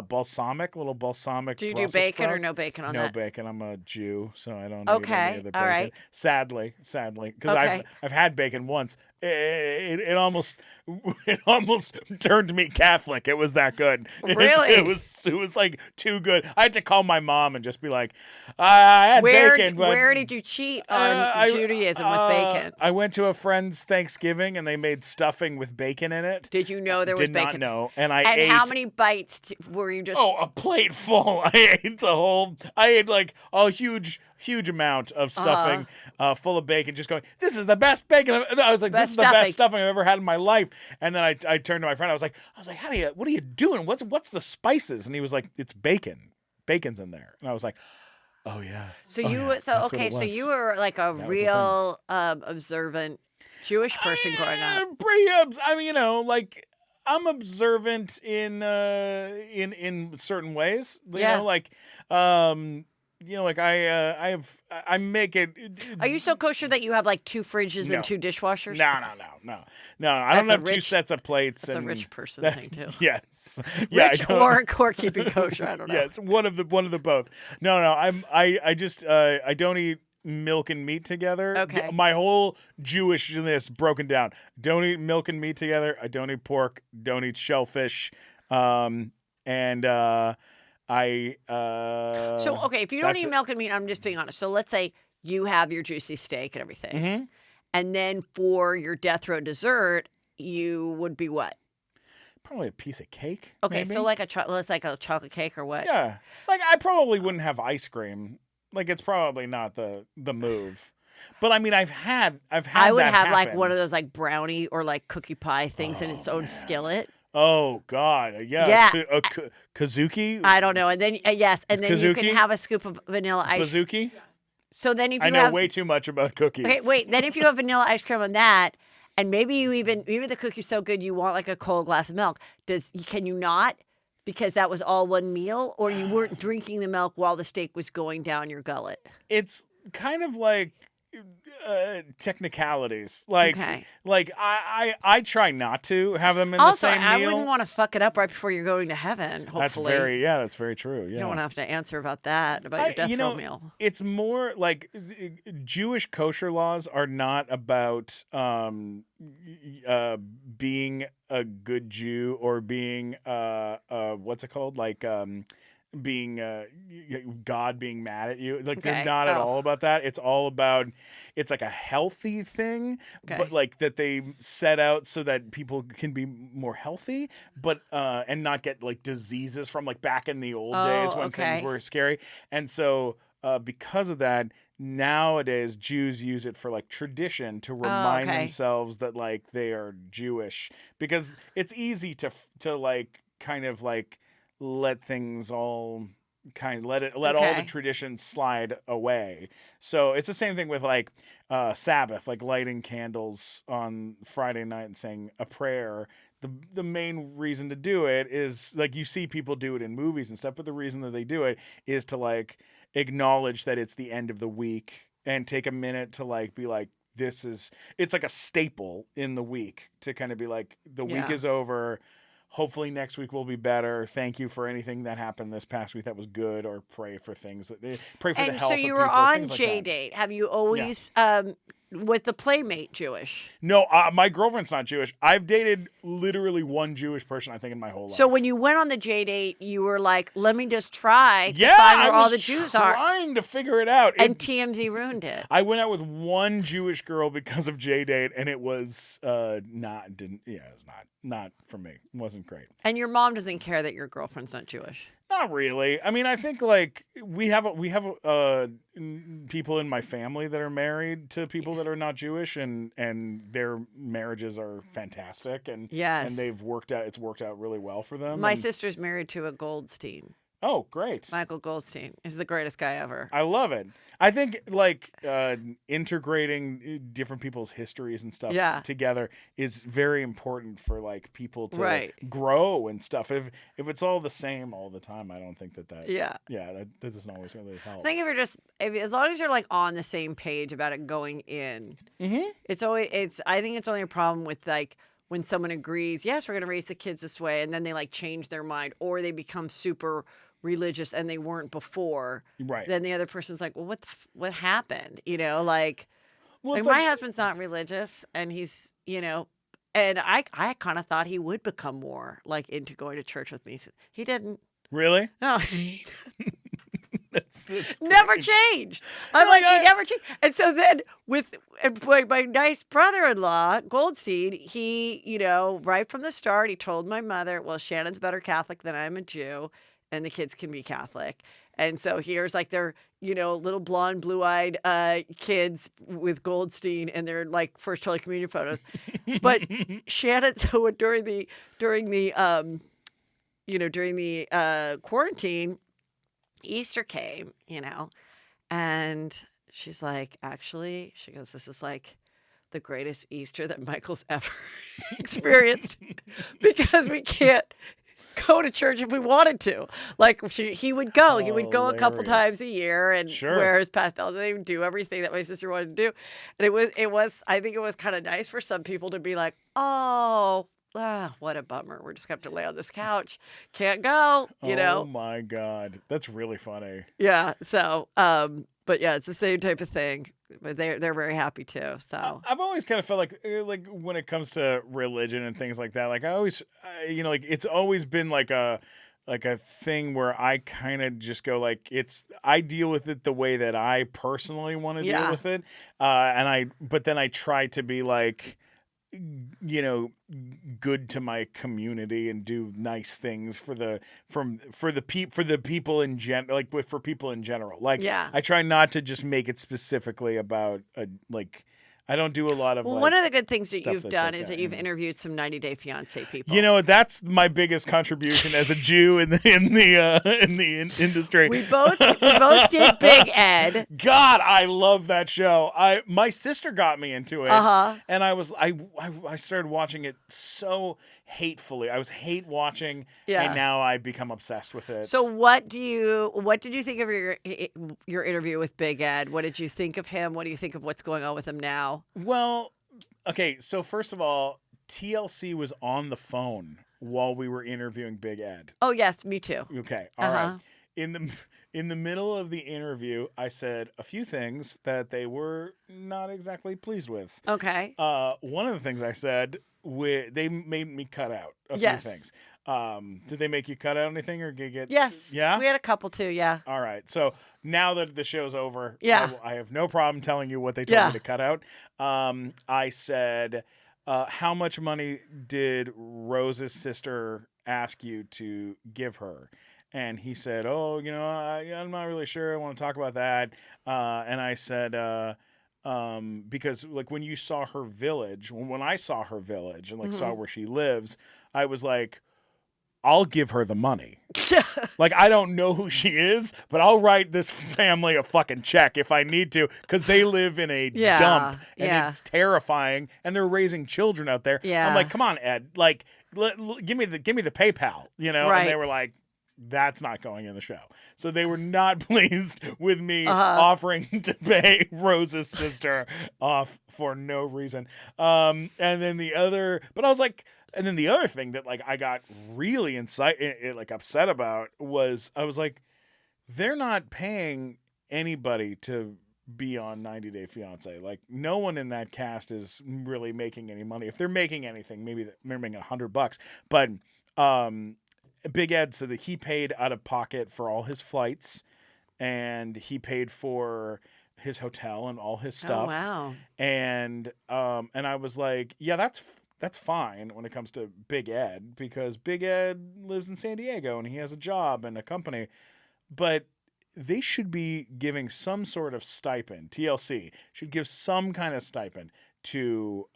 balsamic, little balsamic. Do you do Brussels bacon or sprouts. no bacon on No that? bacon. I'm a Jew, so I don't. Okay, Need any of the all bacon. right. Sadly, because Okay. I've had bacon once. It almost turned me Catholic. It was that good. Really? It was like too good. I had to call my mom and just be like, I had bacon. But where did you cheat on Judaism with bacon? I went to a friend's Thanksgiving and they made stuffing with bacon in it. Did you know there was Did bacon? not know, and I And ate. how many bites were you just? Oh, a plate full. I ate like a huge amount of stuffing full of bacon, just going, this is the best bacon. I was like, this is the best stuffing I've ever had in my life. And then I turned to my friend. I was like, what are you doing? What's the spices? And he was like, it's bacon. Bacon's in there. And I was like, oh yeah. So Oh, you yeah. so That's what okay, it so was. you were like a was the real observant Jewish person growing up. I mean, like I'm observant in certain ways. Yeah. I make it. Are you so kosher that you have like 2 fridges No. and 2 dishwashers? No. I don't That's a have 2 rich- sets of plates. That's and a rich person thing too. Yes. Yeah. Rich or keeping kosher. I don't know. Yeah, it's one of the both. No. I just I don't eat milk and meat together. Okay. My whole Jewishness broken down. Don't eat milk and meat together. I don't eat pork. Don't eat shellfish. So okay, if you don't that's eat it. milk and meat, I'm just being honest. So let's say you have your juicy steak and everything, Mm-hmm. and then for your death row dessert, you would be what? Probably a piece of cake. Okay, maybe? so like it's like a chocolate cake or what? Yeah. Like I probably wouldn't have ice cream. Like it's probably not the move. But I mean, I've had I would that have like happen. one of those like brownie or like cookie pie things in its own skillet. Oh God, Yeah. Kazuki. I don't know, and then yes, and then you Kazuki? can have a scoop of vanilla ice. Bazuki. So then if you I know have way too much about cookies. okay, wait, then if you have vanilla ice cream on that, and maybe you even the cookie's so good you want like a cold glass of milk. Can you not? Because that was all one meal, or you weren't drinking the milk while the steak was going down your gullet. It's kind of like technicalities. Like, Okay. like I try not to have them in Also, the same meal. I wouldn't want to fuck it up right before you're going to heaven. Hopefully, that's very true. Yeah. you don't want to have to answer about that your death row meal. It's more like Jewish kosher laws are not about being a good Jew or being what's it called, like being God being mad at you. Like they're not at all about that. It's all about it's like a healthy thing, but like that they set out so that people can be more healthy, but and not get like diseases from like back in the old days when things were scary. And so because of that, nowadays Jews use it for like tradition to remind themselves that like they are Jewish, because it's easy to like kind of like let things all let all the traditions slide away. So it's the same thing with like Sabbath, like lighting candles on Friday night and saying a prayer. The main reason to do it is like you see people do it in movies and stuff, but the reason that they do it is to like acknowledge that it's the end of the week and take a minute to like be like, it's like a staple in the week to kind of be like, the week is over. Hopefully next week will be better. Thank you for anything that happened this past week that was good, or pray for things pray for the health of people. And so you were on J-Date. Have you always with the Playmate Jewish? No, my girlfriend's not Jewish. I've dated literally one Jewish person, I think, in my whole life. So when you went on the J-Date, you were like, let me just try to find where all the Jews are. Trying to figure it out. And TMZ ruined it. I went out with one Jewish girl because of J-Date, and it was not for me. It wasn't great. And your mom doesn't care that your girlfriend's not Jewish? Not really. I mean, I think like we have people in my family that are married to people that are not Jewish, and their marriages are fantastic, and and it's worked out really well for them. My sister's married to a Goldstein. Oh, great. Michael Goldstein is the greatest guy ever. I love it. I think like integrating different people's histories and stuff together is very important for like people to grow and stuff. If it's all the same all the time, I don't think that that doesn't always really help. I think as long as you're like on the same page about it going in, I think it's only a problem with like when someone agrees, yes, we're going to raise the kids this way, and then they like change their mind, or they become super religious and they weren't before. Right. Then the other person's like, well, what happened? You know, like, my husband's not religious, and he's, and I kind of thought he would become more like into going to church with me. He didn't. Really? No. That's never changed. I'm like, he never changed. And so then with my nice brother-in-law, Goldstein, he, right from the start, he told my mother, well, Shannon's better Catholic than I'm a Jew, and the kids can be Catholic. And so here's like their, little blonde, blue-eyed kids with Goldstein and their like first Holy Communion photos. But Shannon, so during the quarantine, Easter came, and she's like, actually, she goes, this is like the greatest Easter that Michael's ever experienced because we can't go to church if we wanted to. Like he would go. He would go a couple times a year and wear his pastels. They would do everything that my sister wanted to do. And it was I think it was kind of nice for some people to be like, what a bummer. We're just going to have to lay on this couch. Can't go, Oh, my God. That's really funny. Yeah. So, but yeah, it's the same type of thing. But they're very happy too. So I've always kind of felt like when it comes to religion and things like that, like I always, like it's always been like a thing where I kind of just go like I deal with it the way that I personally want to deal with it. But then I try to be like, good to my community and do nice things for people in general. Like, I try not to just make it specifically about I don't do a lot of one of the good things that you've done like is that you've interviewed some 90 Day Fiance people. That's my biggest contribution as a Jew in the industry. We both did Big Ed. God, I love that show. My sister got me into it, and I started watching it so hatefully. I was hate watching, and now I become obsessed with it. So what did you think of your interview with Big Ed? What did you think of him? What do you think of what's going on with him now? Well, okay, so first of all, TLC was on the phone while we were interviewing Big Ed. Oh yes, me too. Okay, all right. In the middle of the interview, I said a few things that they were not exactly pleased with. Okay. One of the things I said, they made me cut out a few things. Did they make you cut out anything or get? Yes. Yeah. We had a couple too. Yeah. All right. So now that the show's over, I have no problem telling you what they told me to cut out. I said, how much money did Rose's sister ask you to give her? And he said, I'm not really sure. I want to talk about that. And I said, because like when you saw her village, when I saw her village and saw where she lives, I was like, I'll give her the money. Like, I don't know who she is, but I'll write this family a fucking check if I need to, because they live in a dump and it's terrifying, and they're raising children out there. Yeah. I'm like, come on, Ed, like, give me the PayPal, Right. And they were like, that's not going in the show. So they were not pleased with me offering to pay Rose's sister off for no reason. And then the other thing that I got really upset about was I was like, they're not paying anybody to be on 90 Day Fiance. Like, no one in that cast is really making any money. If they're making anything, maybe they're making $100. But Big Ed said that he paid out of pocket for all his flights, and he paid for his hotel and all his stuff. Oh, wow. And I was like, yeah, that's fine when it comes to Big Ed, because Big Ed lives in San Diego and he has a job and a company, but they should be giving some sort of stipend. TLC should give some kind of stipend to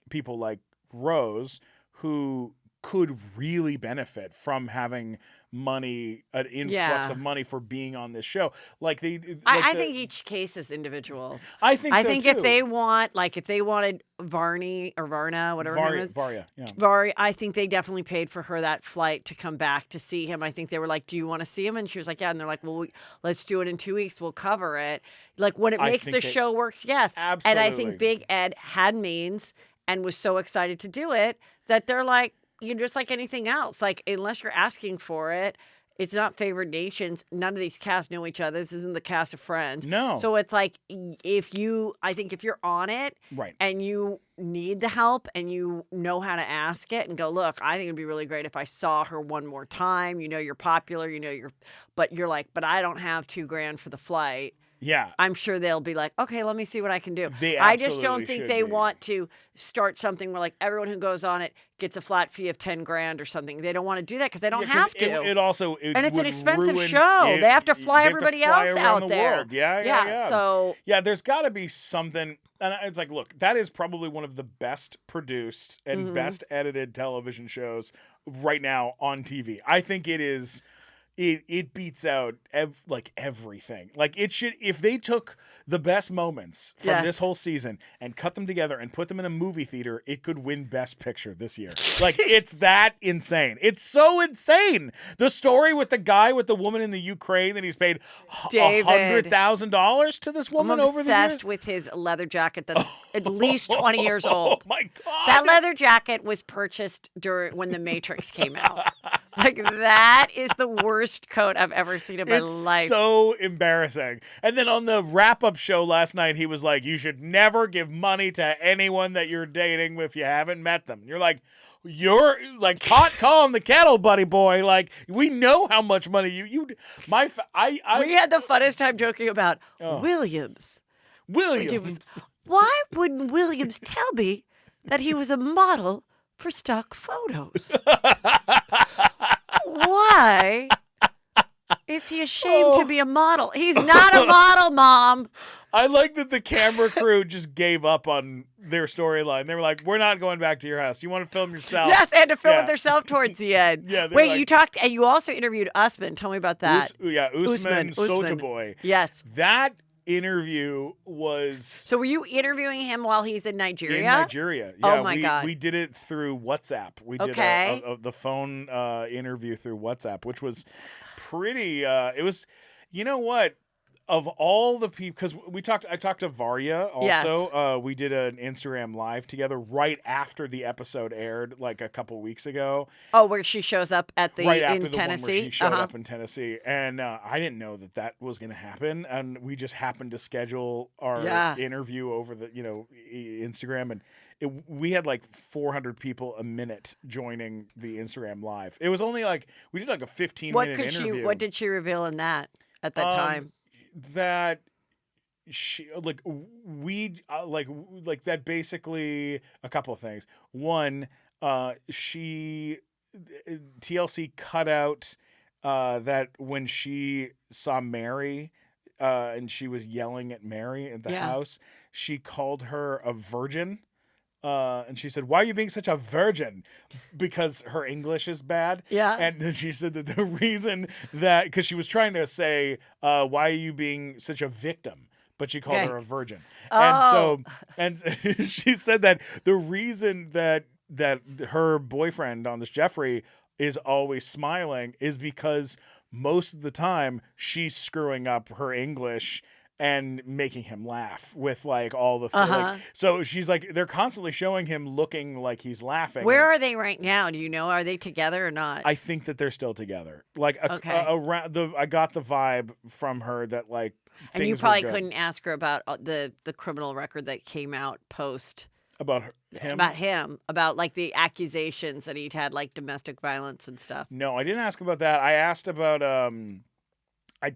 people like Rose, who could really benefit from having money, an influx of money for being on this show. I think each case is individual. I think too. If they wanted Varney or Varna, whatever her name is. Varya, yeah. Varya, I think they definitely paid for her that flight to come back to see him. I think they were like, do you want to see him? And she was like, yeah. And they're like, well, let's do it in 2 weeks. We'll cover it. Like, when it makes the show works, yes. Absolutely. And I think Big Ed had means and was so excited to do it that they're like, just like anything else. Like, unless you're asking for it, it's not favored nations. None of these casts know each other. This isn't the cast of Friends. No. So it's like, I think if you're on it, right, and you need the help and you know how to ask it and go, look, I think it'd be really great if I saw her one more time. You're popular, but you're like, but I don't have $2,000 for the flight. Yeah. I'm sure they'll be like, okay, let me see what I can do. I just don't think they want to start something where everyone who goes on it gets a flat fee of $10,000 or something. They don't want to do that because they don't have to. It's an expensive show. They have to fly everybody else out there. World. Yeah. So there's got to be something. And it's like, look, that is probably one of the best produced and best edited television shows right now on TV. I think it is. It beats out everything. Like, it should, if they took the best moments from this whole season and cut them together and put them in a movie theater, it could win Best Picture this year. Like, it's that insane. It's so insane. The story with the guy with the woman in the Ukraine that he's paid $100,000 to this woman over the years. I'm obsessed with his leather jacket that's at least 20 years old. Oh my God. That leather jacket was purchased when The Matrix came out. Like, that is the worst coat I've ever seen in my life. It's so embarrassing. And then on the wrap-up show last night, he was like, you should never give money to anyone that you're dating if you haven't met them. You're like, pot calling the kettle, buddy boy. Like, we know how much money we had the funnest time joking about Williams. Williams. Why wouldn't Williams tell me that he was a model for stock photos. Why is he ashamed to be a model? He's not a model, Mom. I like that the camera crew just gave up on their storyline. They were like, we're not going back to your house. You want to film yourself? Yes, and to film it themselves towards the end. Yeah. Wait, like, you talked, and you also interviewed Usman. Tell me about that. Usman Sojaboy. Yes. That interview was... So were you interviewing him while he's in Nigeria? In Nigeria. Yeah, oh, my God. We did it through WhatsApp. We did the phone interview through WhatsApp, which was pretty... it was... You know what? Of all the people, because I talked to Varya also. Yes. We did an Instagram live together right after the episode aired, like a couple weeks ago. Oh, where she shows up at the right after in the Tennessee. One where she showed up in Tennessee, and I didn't know that was going to happen, and we just happened to schedule our interview over the Instagram, and we had like 400 people a minute joining the Instagram live. It was only like we did like a 15-minute interview. What did she reveal in that at that time? That she that basically a couple of things. One, TLC cut out that when she saw Mary and she was yelling at Mary at the house, she called her a virgin. And she said, "Why are you being such a virgin?" Because her English is bad. Yeah. And then she said that the reason that, because she was trying to say, "Why are you being such a victim?" But she called her a virgin. Oh. And she said that the reason that her boyfriend on this Jeffrey is always smiling is because most of the time she's screwing up her English and making him laugh with like all the things. So she's like, they're constantly showing him looking like he's laughing. Where are they right now? Do you know? Are they together or not? I think that they're still together. Like around I got the vibe from her that like, and you probably couldn't ask her about the criminal record that came out post about him, about like the accusations that he'd had like domestic violence and stuff. No, I didn't ask about that. I asked about I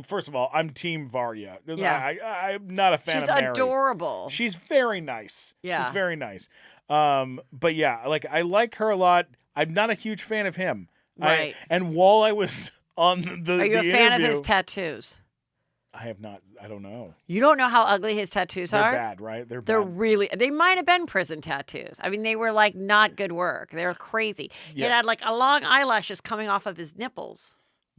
first of all, I'm Team Varya. Yeah. I'm not a fan of Mary. She's adorable. She's very nice. Yeah. She's very nice. But yeah, like I like her a lot. I'm not a huge fan of him. Right. And while I was on the Are you the a fan interview, of his tattoos? I have not. I don't know. You don't know how ugly his tattoos They're are? bad, right? They're bad. Really, they might have been prison tattoos. I mean, they were like not good work. They were crazy. Yeah. He had like a long eyelashes coming off of his nipples.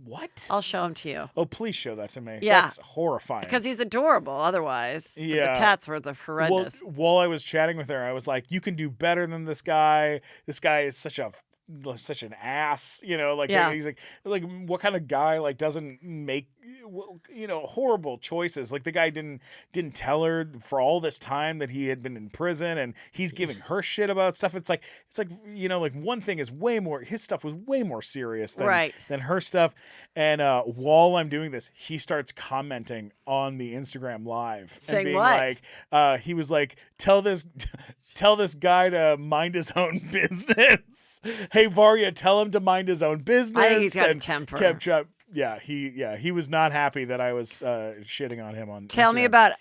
What? I'll show them to you. Oh, please show that to me. Yeah. That's horrifying. Because he's adorable otherwise. But Yeah. the tats were the horrendous. Well, while I was chatting with her, I was like, you can do better than this guy. This guy is such an ass, like he's like what kind of guy like doesn't make horrible choices. Like the guy didn't tell her for all this time that he had been in prison, and he's giving her shit about stuff. It's like like one thing is way more, his stuff was way more serious than her stuff. And while I'm doing this, he starts commenting on the Instagram live saying and being what? like he was like, tell this guy to mind his own business. Hey Varya, tell him to mind his own business. I think he's got a temper. He was not happy that I was shitting on him on Tell Instagram. me about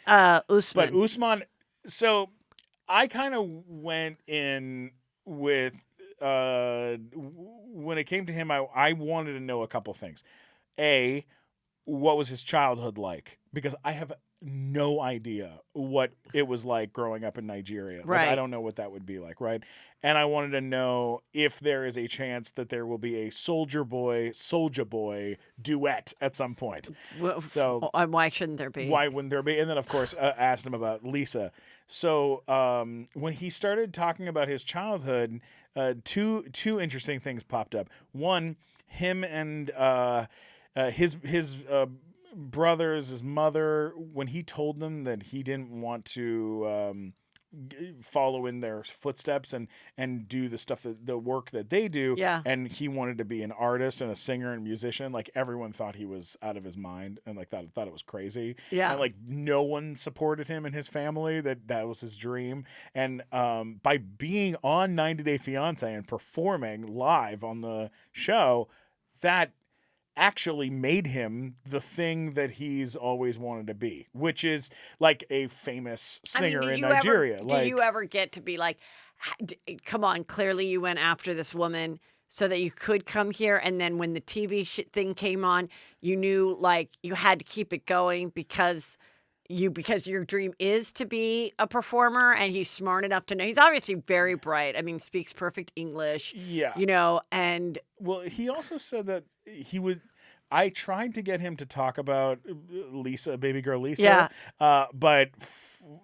Usman. But Usman, so I kind of went in with when it came to him, I wanted to know a couple things. A, what was his childhood like? Because I have no idea what it was like growing up in Nigeria. Right. Like, I don't know what that would be like, right? And I wanted to know if there is a chance that there will be a Sojaboy duet at some point. So why shouldn't there be? Why wouldn't there be? And then, of course, asked him about Lisa. So when he started talking about his childhood, two interesting things popped up. One, him and his brothers, his mother, when he told them that he didn't want to follow in their footsteps and do the work that they do, and he wanted to be an artist and a singer and musician, like everyone thought he was out of his mind and like thought it was crazy. And like no one supported him and his family, that was his dream. And by being on 90 Day Fiance and performing live on the show, that actually made him the thing that he's always wanted to be, which is like a famous singer in Nigeria. Did you ever get to be like, come on, clearly you went after this woman so that you could come here, and then when the TV thing came on, you knew like you had to keep it going because your dream is to be a performer, and he's smart enough to know. He's obviously very bright. I mean, speaks perfect English. Yeah. And well, he also said that he would. I tried to get him to talk about Lisa, baby girl Lisa. Yeah. But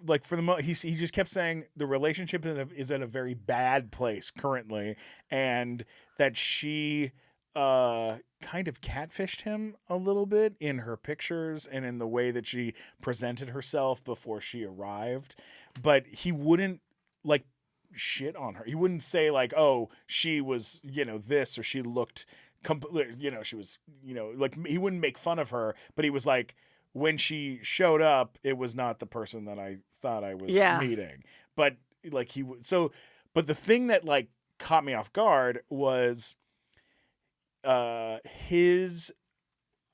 like for the moment, he just kept saying the relationship is in a very bad place currently, and that she kind of catfished him a little bit in her pictures and in the way that she presented herself before she arrived. But he wouldn't like shit on her. He wouldn't say like, oh, she was, this, or she looked she was, like, he wouldn't make fun of her, but he was like, when she showed up, it was not the person that I thought I was meeting. But like but the thing that like caught me off guard was his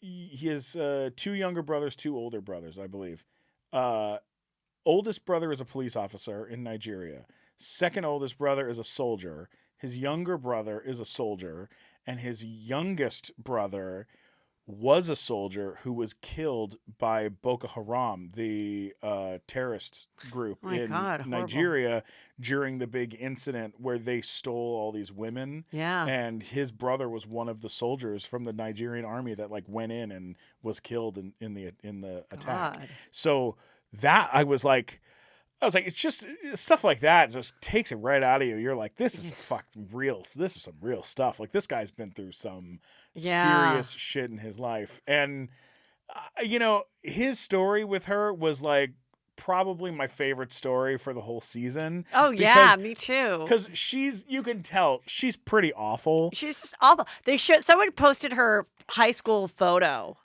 2 younger brothers, 2 older brothers, I believe. Oldest brother is a police officer in Nigeria. Second oldest brother is a soldier. His younger brother is a soldier, and his youngest brother was a soldier who was killed by Boko Haram, the terrorist group in Nigeria, during the big incident where they stole all these women. Yeah. And his brother was one of the soldiers from the Nigerian army that like went in and was killed in the attack. God. So that I was like, it's just stuff like that just takes it right out of you. You're like, this is some real stuff. Like, this guy's been through some serious shit in his life. And, his story with her was like probably my favorite story for the whole season. Oh, yeah, me too. Because you can tell she's pretty awful. She's just awful. Someone posted her high school photo,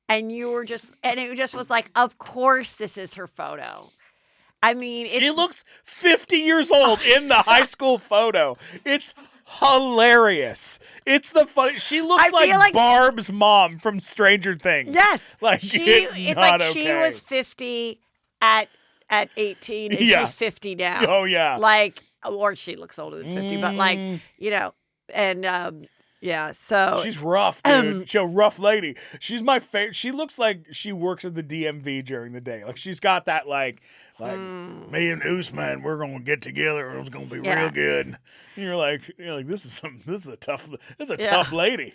and it just was like, of course this is her photo. I mean, she looks 50 years old in the high school photo. It's hilarious. It's the funny. She looks like Barb's mom from Stranger Things. Yes, it's not okay. She was 50 at 18, and she's 50 now. Oh yeah, or she looks older than 50, but and. Yeah, so she's rough, dude. She's a rough lady. She's my favorite. She looks like she works at the DMV during the day. Like, she's got that me and Usman, we're gonna get together. It's gonna be real good. And you're like, this is a tough lady.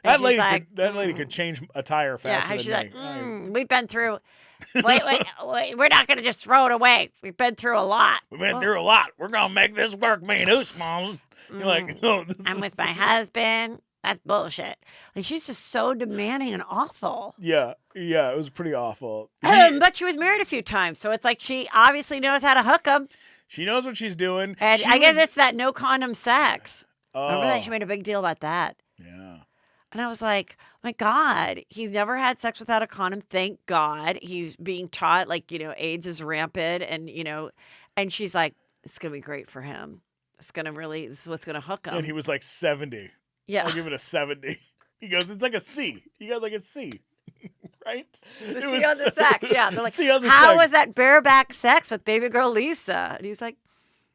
That lady could change a tire faster than me. We've been through. Wait, we're not gonna just throw it away. We've been through a lot. Through a lot. We're gonna make this work, me and Usman. You're like, oh, I'm with my husband. That's bullshit. Like, she's just so demanding and awful. Yeah, it was pretty awful. But she was married a few times, so it's like she obviously knows how to hook them. She knows what she's doing. And I guess it's that no condom sex. Remember that? She made a big deal about that. Yeah. And I was like, oh my God, he's never had sex without a condom. Thank God. He's being taught, AIDS is rampant. And, and she's like, it's going to be great for him. This is what's going to hook him. And he was like 70. Yeah. I'll give it a 70. He goes, it's like a C. You got like a C. Right? The C on the sex. Yeah. They're like, C on the how sex. was that bareback sex with baby girl Lisa? And he's like,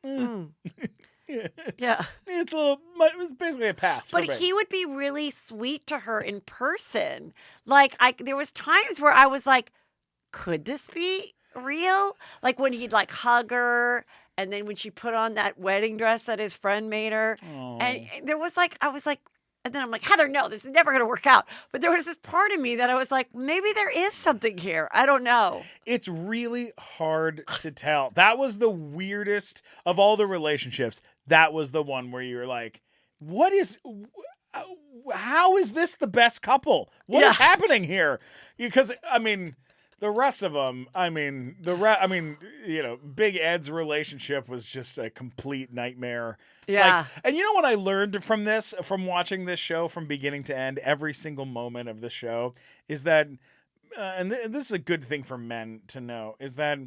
Yeah. It's basically a pass. But he would be really sweet to her in person. Like, there was times where I was like, could this be real? Like, when he'd hug her, and then when she put on that wedding dress that his friend made her. Oh. And there was I was like, and then I'm like, Heather, no, this is never going to work out. But there was this part of me that I was like, maybe there is something here. I don't know. It's really hard to tell. That was the weirdest of all the relationships. That was the one where you were like, how is this the best couple? What is happening here? Because, the rest of them, Big Ed's relationship was just a complete nightmare. Yeah. And you know what I learned from watching this show from beginning to end, every single moment of the show, is that, and this is a good thing for men to know, is that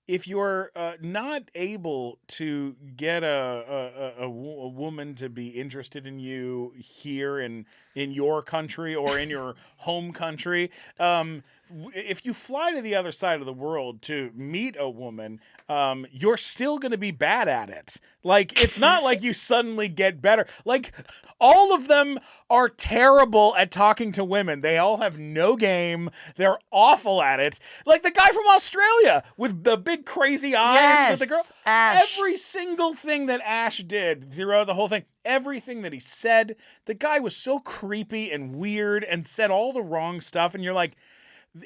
if you're not able to get a woman to be interested in you here in in your country or in your home country. If you fly to the other side of the world to meet a woman, you're still going to be bad at it. Like, it's not like you suddenly get better. Like, all of them are terrible at talking to women. They all have no game. They're awful at it. Like the guy from Australia with the big crazy eyes with the girl. Ash. Every single thing that Ash did throughout the whole thing, everything that he said, the guy was so creepy and weird and said all the wrong stuff. And you're like,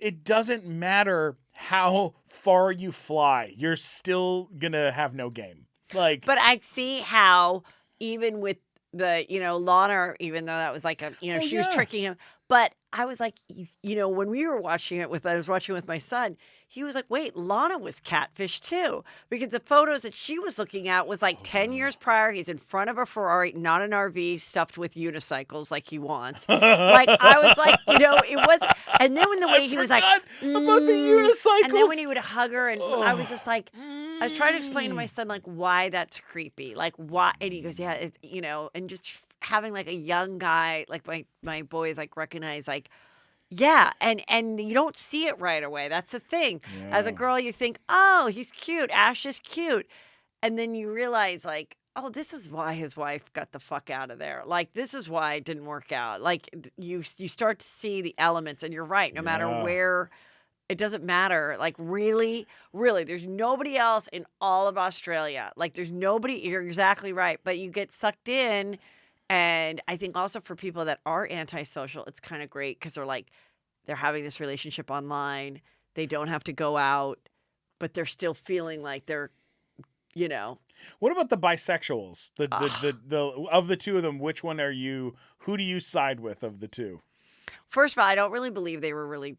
it doesn't matter how far you fly. You're still going to have no game. Like, but I see how even with the, Lana, even though that was like she was tricking him. But I was like, when we were watching it I was watching with my son, he was like, wait, Lana was catfish too. Because the photos that she was looking at was like 10 years prior. He's in front of a Ferrari, not an RV, stuffed with unicycles like he wants. Like, I was like, it wasn't. And then when the way he was like, about the unicycles. And then when he would hug her, and I was just like, I was trying to explain to my son, like, why that's creepy. Like, why? And he goes, yeah, it's, and just having like a young guy, like my boys, like recognize, like, yeah, and you don't see it right away. That's the thing. Yeah. As a girl, you think, oh, he's cute. Ash is cute. And then you realize, like, oh, this is why his wife got the fuck out of there. Like, this is why it didn't work out. Like, you start to see the elements, and you're right. No matter where, it doesn't matter. Like, really, there's nobody else in all of Australia. Like, there's nobody. You're exactly right. But you get sucked in. And I think also for people that are antisocial, it's kind of great because they're having this relationship online. They don't have to go out, but they're still feeling like they're, What about the bisexuals? The of the two of them, which one are you? Who do you side with of the two? First of all, I don't really believe they were really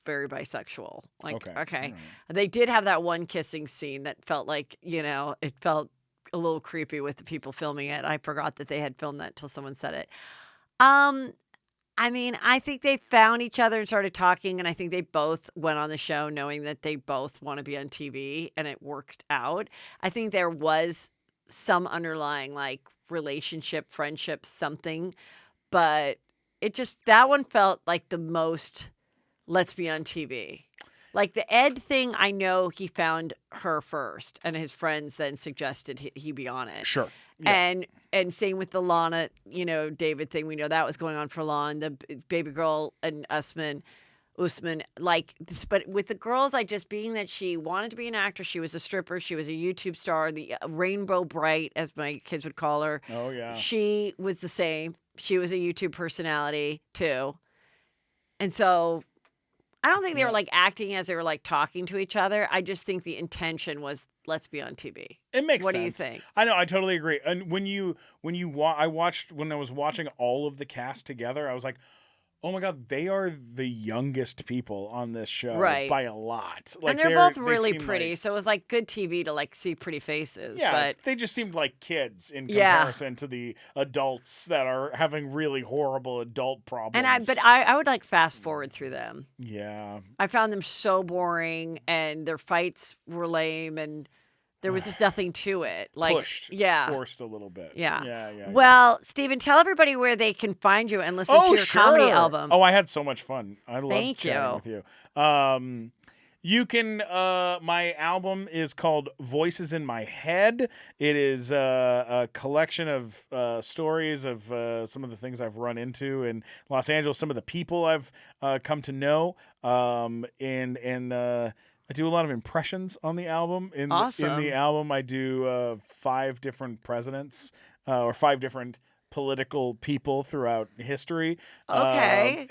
very bisexual. Like, okay. They did have that one kissing scene that felt like, it felt a little creepy with the people filming it. I forgot that they had filmed that till someone said it. I mean, I think they found each other and started talking, and I think they both went on the show knowing that they both want to be on TV, and it worked out. I think there was some underlying like relationship, friendship, something, but that one felt like the most let's be on TV. Like the Ed thing, I know he found her first, and his friends then suggested he be on it. Sure. Yeah. And same with the Lana, David thing. We know that was going on for long. The baby girl and Usman, like this, but with the girls, being that she wanted to be an actor, she was a stripper, she was a YouTube star, the Rainbow Bright, as my kids would call her. Oh yeah. She was the same. She was a YouTube personality too, and so. I don't think they were like acting as they were like talking to each other. I just think the intention was let's be on TV. It makes sense. What do you think? I know, I totally agree. And when I was watching all of the cast together, I was like, oh my God, they are the youngest people on this show by a lot. Like, and they're both really pretty, so it was like good TV to like see pretty faces. Yeah, but they just seemed like kids in comparison to the adults that are having really horrible adult problems. And I would like fast forward through them. Yeah, I found them so boring, and their fights were lame, and there was just nothing to it. Like, forced a little bit. Yeah. Well, Stephen, tell everybody where they can find you and listen to your comedy album. Oh, I had so much fun. I love chatting with you. You can. My album is called Voices in My Head. It is a collection of stories of some of the things I've run into in Los Angeles, some of the people I've come to know, and I do a lot of impressions on the album. Awesome. In the album, I do 5 different presidents or 5 different political people throughout history. Okay.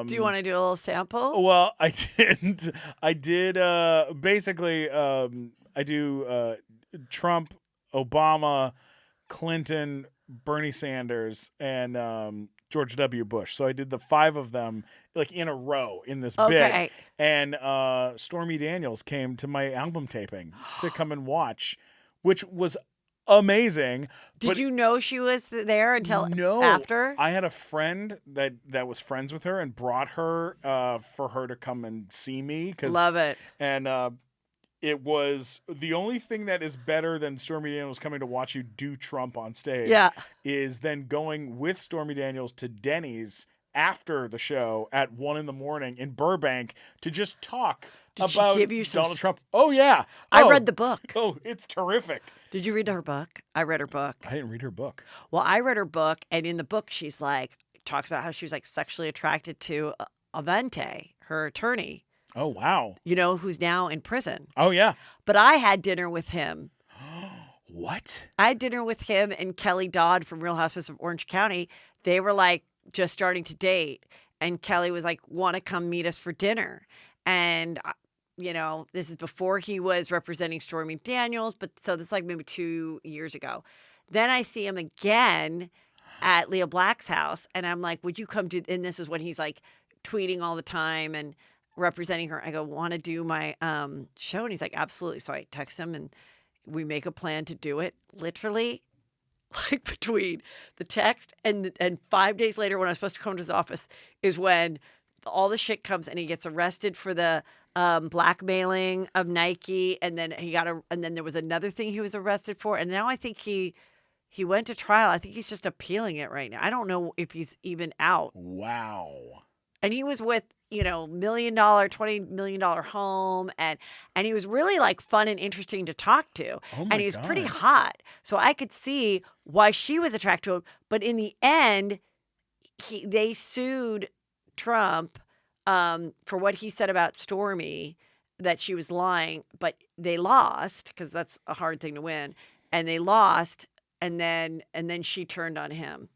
Do you want to do a little sample? Well, I did. I did. Basically, I do Trump, Obama, Clinton, Bernie Sanders, and George W. Bush. So I did the 5 of them like in a row in this bit. And Stormy Daniels came to my album taping to come and watch, which was amazing. Did you know she was there until after? I had a friend that was friends with her and brought her for her to come and see me. Love it. And it was the only thing that is better than Stormy Daniels coming to watch you do Trump on stage is then going with Stormy Daniels to Denny's after the show at 1 a.m. in Burbank to just talk about give you Donald Trump. Oh, yeah. I read the book. Oh, it's terrific. Did you read her book? I read her book. I didn't read her book. Well, I read her book, and in the book, she's like, talks about how she was like sexually attracted to Avante, her attorney. Oh, wow. You know, who's now in prison. Oh, yeah. But I had dinner with him. What? I had dinner with him and Kelly Dodd from Real Houses of Orange County. They were like just starting to date. And Kelly was like, want to come meet us for dinner. And, you know, this is before he was representing Stormy Daniels. But so this is like maybe 2 years ago. Then I see him again at Leah Black's house. And I'm like, would you come do, and this is when he's like tweeting all the time and representing her. I go, want to do my show? And he's like, absolutely. So I text him and we make a plan to do it. Literally, like between the text and 5 days later, when I was supposed to come to his office, is when all the shit comes and he gets arrested for the blackmailing of Nike, and then and then there was another thing he was arrested for, and now I think he went to trial. I think he's just appealing it right now. I don't know if he's even out. Wow. And he was with, you know, $20 million home. And he was really like fun and interesting to talk to. Oh my and he was God. pretty hot. So I could see why she was attracted to him. But in the end, they sued Trump for what he said about Stormy, that she was lying. But they lost, because that's a hard thing to win. And they lost. And then she turned on him.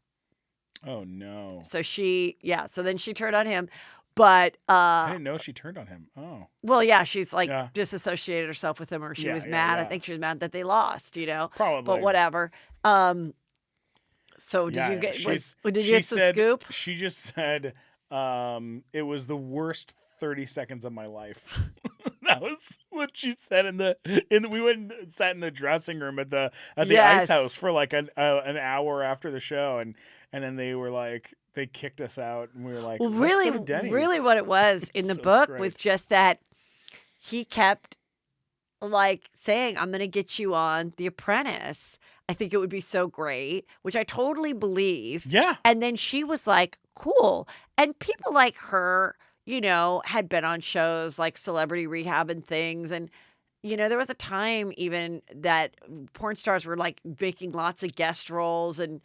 Oh, no. So so then she turned on him. But I didn't know she turned on him. Oh. Well, yeah, she's like disassociated herself with him, or she was mad. Yeah. I think she was mad that they lost, you know. Probably. But whatever. So did you get did you get the scoop? She just said it was the worst 30 seconds of my life. That was what she said we went and sat in the dressing room at the Ice House for like an hour after the show, and then they were like, they kicked us out, and we were like, well, let's go to Denny's. Really what it was in the So book great. was just that he kept like saying, I'm going to get you on The Apprentice. I think it would be so great, which I totally believe. Yeah. And then she was like, cool. And people like her, you know, had been on shows like Celebrity Rehab and things. And, you know, there was a time even that porn stars were like making lots of guest roles and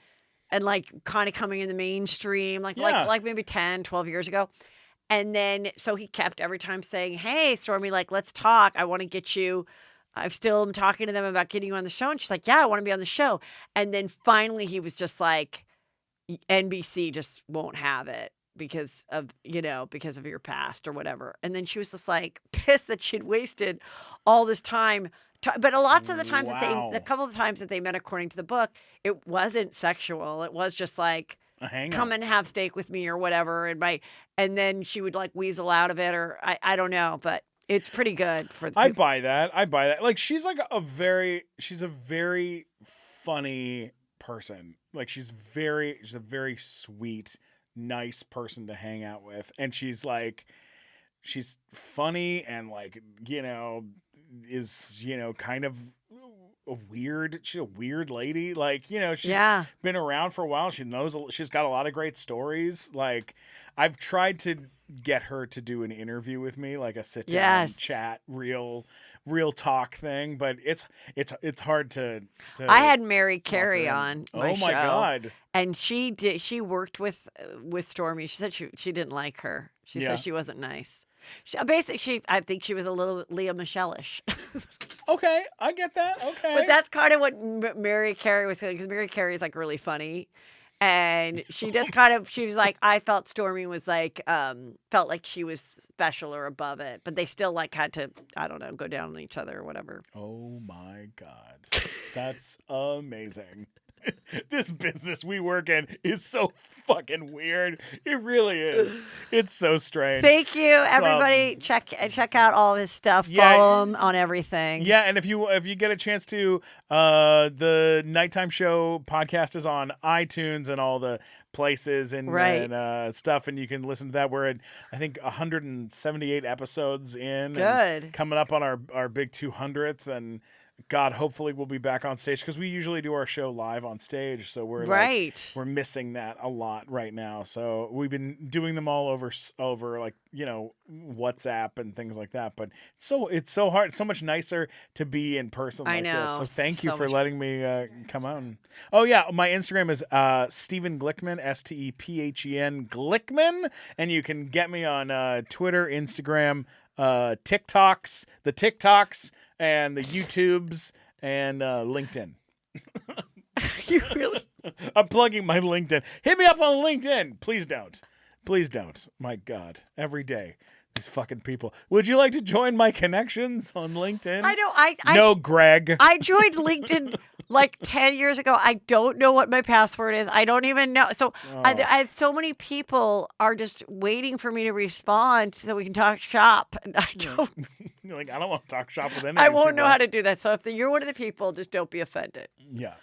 like kind of coming in the mainstream, like maybe 10, 12 years ago. And then, so he kept every time saying, hey, Stormy, like, let's talk. I want to get you. I'm still talking to them about getting you on the show. And she's like, yeah, I want to be on the show. And then finally he was just like, NBC just won't have it because of your past or whatever. And then she was just like pissed that she'd wasted all this time. But lots of the times a couple of times that they met, according to the book, it wasn't sexual. It was just like, come and have steak with me or whatever. And then she would like weasel out of it, or I don't know, but it's pretty good for the I buy that. Like she's a very funny person. Like she's a very sweet, nice person to hang out with. And she's funny and like, you know, is, you know, kind of she's a weird lady. Like, you know, she's been around for a while. She's got a lot of great stories. Like I've tried to get her to do an interview with me, like a sit down chat, real talk thing. But it's hard to I had Mary Carey on my show. Oh my God. And she worked with Stormy. She said she didn't like her. She said she wasn't nice. I think she was a little Lea Michele-ish. Okay, I get that. Okay. But that's kind of what Mary Carey was saying, because Mary Carey is like really funny. And she just she was like, I felt Stormy was like, felt like she was special or above it. But they still like had to, I don't know, go down on each other or whatever. Oh my God. That's amazing. This business we work in is so fucking weird. It really is. It's so strange. Thank you, everybody. Check out all his stuff. Follow him on everything. Yeah, and if you get a chance to, the Nighttime Show podcast is on iTunes and all the places and stuff, and you can listen to that. We're at, I think, 178 episodes in. Good. Coming up on our big 200th, and God, hopefully we'll be back on stage, because we usually do our show live on stage, so we're we're missing that a lot right now. So we've been doing them all over like, WhatsApp and things like that. But it's so hard. It's so much nicer to be in person like this. So thank you for letting me come out. Oh yeah, my Instagram is Stephen Glickman, Stephen Glickman, and you can get me on Twitter, Instagram, TikToks, and the YouTubes, and LinkedIn. You really? I'm plugging my LinkedIn. Hit me up on LinkedIn. Please don't. Please don't. My God. Every day. These fucking people. Would you like to join my connections on LinkedIn? No, Greg. I joined LinkedIn like 10 years ago. I don't know what my password is. I don't even know. So I so many people are just waiting for me to respond so we can talk shop. And I don't. You're like, I don't want to talk shop with anyone. I won't know how to do that. So if you're one of the people, just don't be offended. Yeah.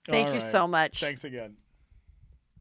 Thank you so much. Thanks again.